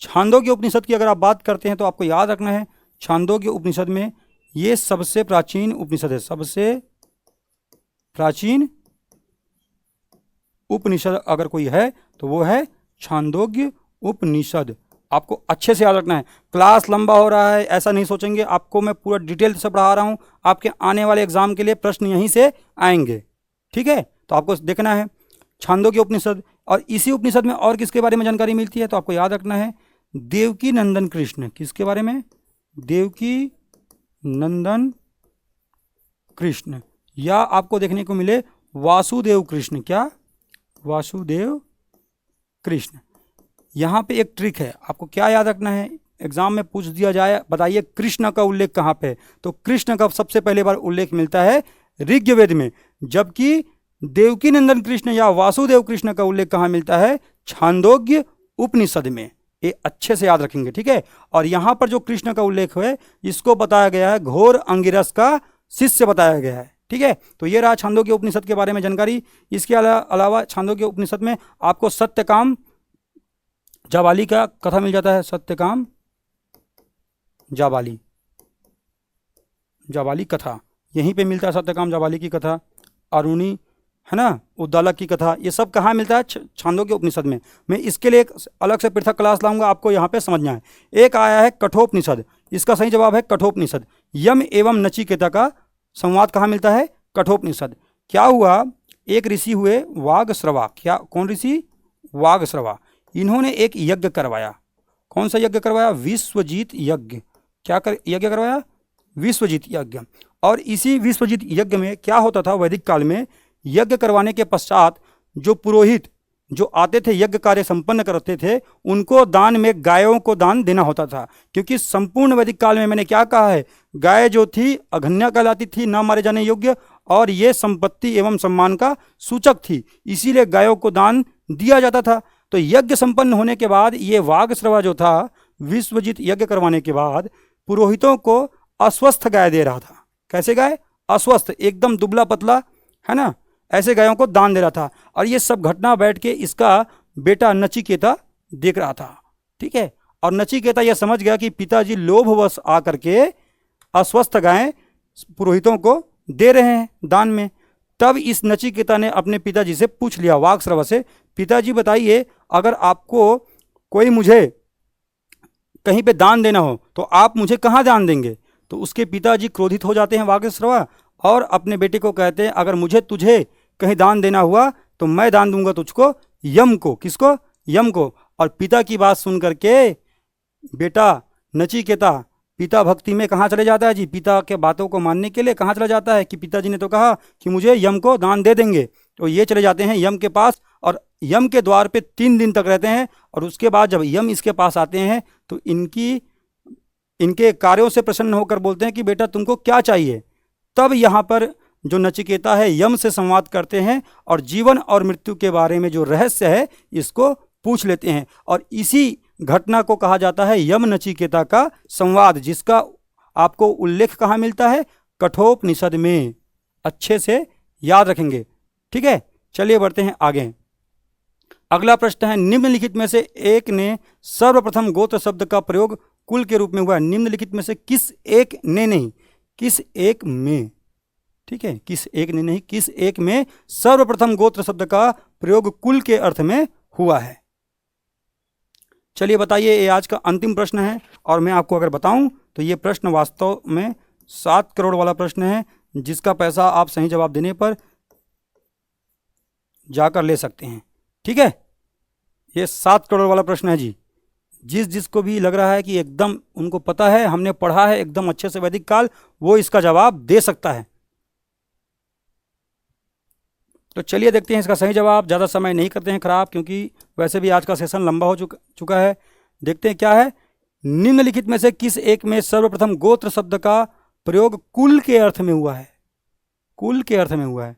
Speaker 1: छांदोग्य उपनिषद की अगर आप बात करते हैं तो आपको याद रखना है छांदोग्य उपनिषद में ये सबसे प्राचीन उपनिषद है, सबसे प्राचीन उपनिषद अगर कोई है तो वो है छांदोग्य उपनिषद। आपको अच्छे से याद रखना है। क्लास लंबा हो रहा है ऐसा नहीं सोचेंगे, आपको मैं पूरा डिटेल से पढ़ा रहा हूँ, आपके आने वाले एग्जाम के लिए प्रश्न यहीं से आएंगे। ठीक है, तो आपको देखना है छांदोग्य उपनिषद। और इसी उपनिषद में और किसके बारे में जानकारी मिलती है? तो आपको याद रखना है देवकी नंदन कृष्ण। किसके बारे में? देवकी नंदन कृष्ण। या आपको देखने को मिले वासुदेव कृष्ण। क्या? वासुदेव कृष्ण। यहाँ पे एक ट्रिक है, आपको क्या याद रखना है, एग्जाम में पूछ दिया जाए बताइए कृष्ण का उल्लेख कहाँ पे? तो कृष्ण का सबसे पहले बार उल्लेख मिलता है ऋग्वेद में, जबकि देवकी नंदन कृष्ण या वासुदेव कृष्ण का उल्लेख कहाँ मिलता है? छांदोग्य उपनिषद में। ये अच्छे से याद रखेंगे। ठीक है, और यहाँ पर जो कृष्ण का उल्लेख है इसको बताया गया है घोर अंगिरस का शिष्य बताया गया है। ठीक है, तो ये रहा छांदोग्य उपनिषद के बारे में जानकारी। इसके अलावा छांदोग्य उपनिषद में आपको सत्यकाम जाबाली का कथा मिल जाता है। सत्यकाम जाबाली, जाबाली कथा यहीं पे मिलता है। सत्यकाम जाबाली की कथा, अरुणी है ना, उद्दालक की कथा, ये सब कहाँ मिलता है? छांदोग्य उपनिषद में। मैं इसके लिए एक अलग से पृथक क्लास लाऊंगा, आपको यहाँ पे समझना है। एक आया है कठोपनिषद, इसका सही जवाब है कठोपनिषद। यम एवं नचिकेता का संवाद कहाँ मिलता है? कठोपनिषद। क्या हुआ, एक ऋषि हुए वागश्रवा। क्या? कौन ऋषि? वागश्रवा। इन्होंने एक यज्ञ करवाया। कौन सा यज्ञ करवाया? विश्वजीत यज्ञ। क्या यज्ञ करवाया? विश्वजीत यज्ञ। और इसी विश्वजीत यज्ञ में क्या होता था? वैदिक काल में यज्ञ करवाने के पश्चात जो पुरोहित जो आते थे यज्ञ कार्य संपन्न करते थे उनको दान में गायों को दान देना होता था, क्योंकि संपूर्ण वैदिक काल में मैंने क्या कहा है, गाय जो थी अघन्या कहलाती थी, ना मारे जाने योग्य, और ये संपत्ति एवं सम्मान का सूचक थी, इसीलिए गायों को दान दिया जाता था। तो यज्ञ संपन्न होने के बाद ये वागश्रवा जो था विश्वजीत यज्ञ करवाने के बाद पुरोहितों को अस्वस्थ गाय दे रहा था। कैसे गाय? अस्वस्थ, एकदम दुबला पतला, है ना, ऐसे गायों को दान दे रहा था। और ये सब घटना बैठ के इसका बेटा नचिकेता देख रहा था। ठीक है, और नचिकेता यह समझ गया कि पिताजी लोभवश आकर के अस्वस्थ गायें पुरोहितों को दे रहे हैं दान में। तब इस नचिकेता ने अपने पिताजी से पूछ लिया, वागश्रवा से, पिताजी बताइए अगर आपको कोई मुझे कहीं पे दान देना हो तो आप मुझे कहाँ दान देंगे? तो उसके पिताजी क्रोधित हो जाते हैं वागश्रवा और अपने बेटे को कहते हैं अगर मुझे तुझे कहीं दान देना हुआ तो मैं दान दूंगा तुझको यम को। किसको? यम को। और पिता की बात सुन करके बेटा नचिकेता पिता भक्ति में कहाँ चले जाता है जी? पिता के बातों को मानने के लिए कहाँ चला जाता है कि पिताजी ने तो कहा कि मुझे यम को दान दे देंगे, तो ये चले जाते हैं यम के पास और यम के द्वार पे 3 दिन तक रहते हैं। और उसके बाद जब यम इसके पास आते हैं तो इनके कार्यों से प्रसन्न होकर बोलते हैं कि बेटा तुमको क्या चाहिए। तब यहाँ पर जो नचिकेता है यम से संवाद करते हैं और जीवन और मृत्यु के बारे में जो रहस्य है इसको पूछ लेते हैं। और इसी घटना को कहा जाता है यम नचिकेता का संवाद, जिसका आपको उल्लेख कहाँ मिलता है? कठोपनिषद में। अच्छे से याद रखेंगे, ठीक है। चलिए बढ़ते हैं आगे। अगला प्रश्न है, निम्नलिखित में से एक ने सर्वप्रथम गोत्र शब्द का प्रयोग कुल के रूप में हुआ है। निम्नलिखित में से किस एक ने नहीं, किस एक में, ठीक है, किस एक ने नहीं, किस एक में सर्वप्रथम गोत्र शब्द का प्रयोग कुल के अर्थ में हुआ है? चलिए बताइए, ये आज का अंतिम प्रश्न है। और मैं आपको अगर बताऊं तो ये प्रश्न वास्तव में 7 करोड़ वाला प्रश्न है, जिसका पैसा आप सही जवाब देने पर जाकर ले सकते हैं, ठीक है। ये 7 करोड़ वाला प्रश्न है जी। जिसको भी लग रहा है कि एकदम उनको पता है, हमने पढ़ा है एकदम अच्छे से वैदिक काल, वो इसका जवाब दे सकता है। तो चलिए देखते हैं इसका सही जवाब। ज़्यादा समय नहीं करते हैं खराब, क्योंकि वैसे भी आज का सेशन लंबा हो चुका है। देखते हैं क्या है। निम्नलिखित में से किस एक में सर्वप्रथम गोत्र शब्द का प्रयोग कुल के अर्थ में हुआ है? कुल के अर्थ में हुआ है,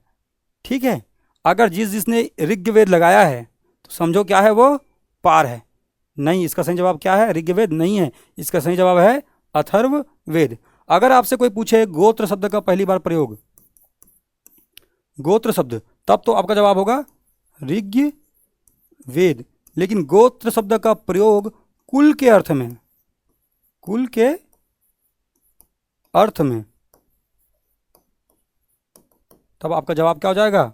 Speaker 1: ठीक है। अगर जिसने ऋग्वेद लगाया है तो समझो क्या है, वो पार है। नहीं, इसका सही जवाब क्या है? ऋग्वेद नहीं है, इसका सही जवाब है अथर्ववेद। अगर आपसे कोई पूछे गोत्र शब्द का पहली बार प्रयोग, गोत्र शब्द, तब तो आपका जवाब होगा ऋग्वेद। लेकिन गोत्र शब्द का प्रयोग कुल के अर्थ में, कुल के अर्थ में, तब आपका जवाब क्या हो जाएगा?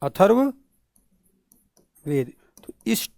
Speaker 1: अथर्ववेद। तो इस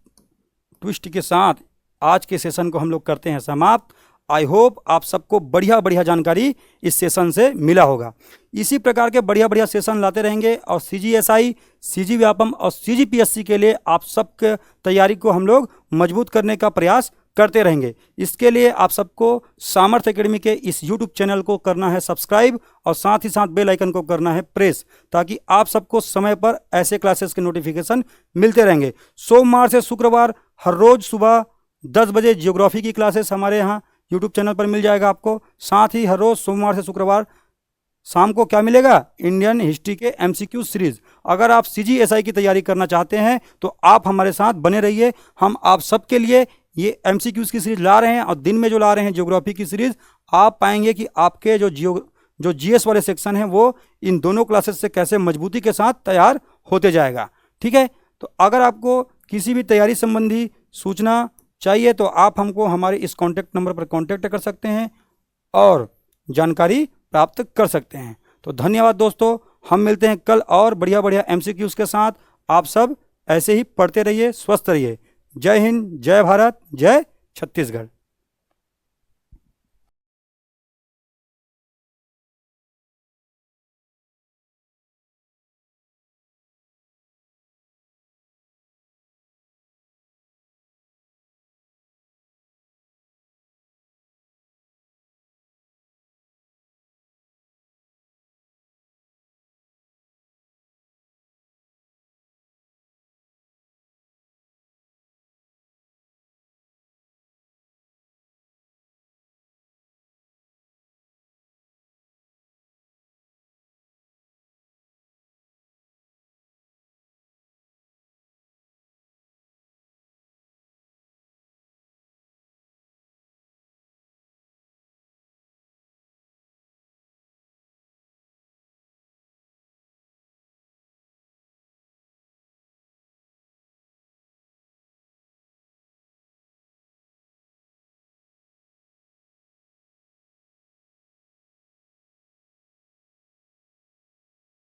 Speaker 1: ट्विस्ट के साथ आज के सेशन को हम लोग करते हैं समाप्त। आई होप आप सबको बढ़िया बढ़िया जानकारी इस सेशन से मिला होगा। इसी प्रकार के बढ़िया बढ़िया सेशन लाते रहेंगे और CGSI, CG व्यापम और CGPSC के लिए आप सबके तैयारी को हम लोग मजबूत करने का प्रयास करते रहेंगे। इसके लिए आप सबको सामर्थ्य एकेडमी के इस YouTube चैनल को करना है सब्सक्राइब और साथ ही साथ बेल आइकन को करना है प्रेस, ताकि आप सबको समय पर ऐसे क्लासेस के नोटिफिकेशन मिलते रहेंगे। सोमवार से शुक्रवार हर रोज सुबह 10 बजे जियोग्राफी की क्लासेस हमारे यहाँ YouTube चैनल पर मिल जाएगा आपको। साथ ही हर रोज सोमवार से शुक्रवार शाम को क्या मिलेगा? इंडियन हिस्ट्री के MCQ सीरीज। अगर आप CGSI की तैयारी करना चाहते हैं तो आप हमारे साथ बने रहिए। हम आप सबके लिए ये MCQs की सीरीज ला रहे हैं और दिन में जो ला रहे हैं ज्योग्राफी की सीरीज। आप पाएंगे कि आपके जो GS वाले सेक्शन हैं वो इन दोनों क्लासेस से कैसे मजबूती के साथ तैयार होते जाएगा, ठीक है। तो अगर आपको किसी भी तैयारी संबंधी सूचना चाहिए तो आप हमको हमारे इस कॉन्टैक्ट नंबर पर कॉन्टैक्ट कर सकते हैं और जानकारी प्राप्त कर सकते हैं। तो धन्यवाद दोस्तों, हम मिलते हैं कल और बढ़िया बढ़िया MCQs के साथ। आप सब ऐसे ही पढ़ते रहिए, स्वस्थ रहिए। जय हिंद, जय भारत, जय छत्तीसगढ़।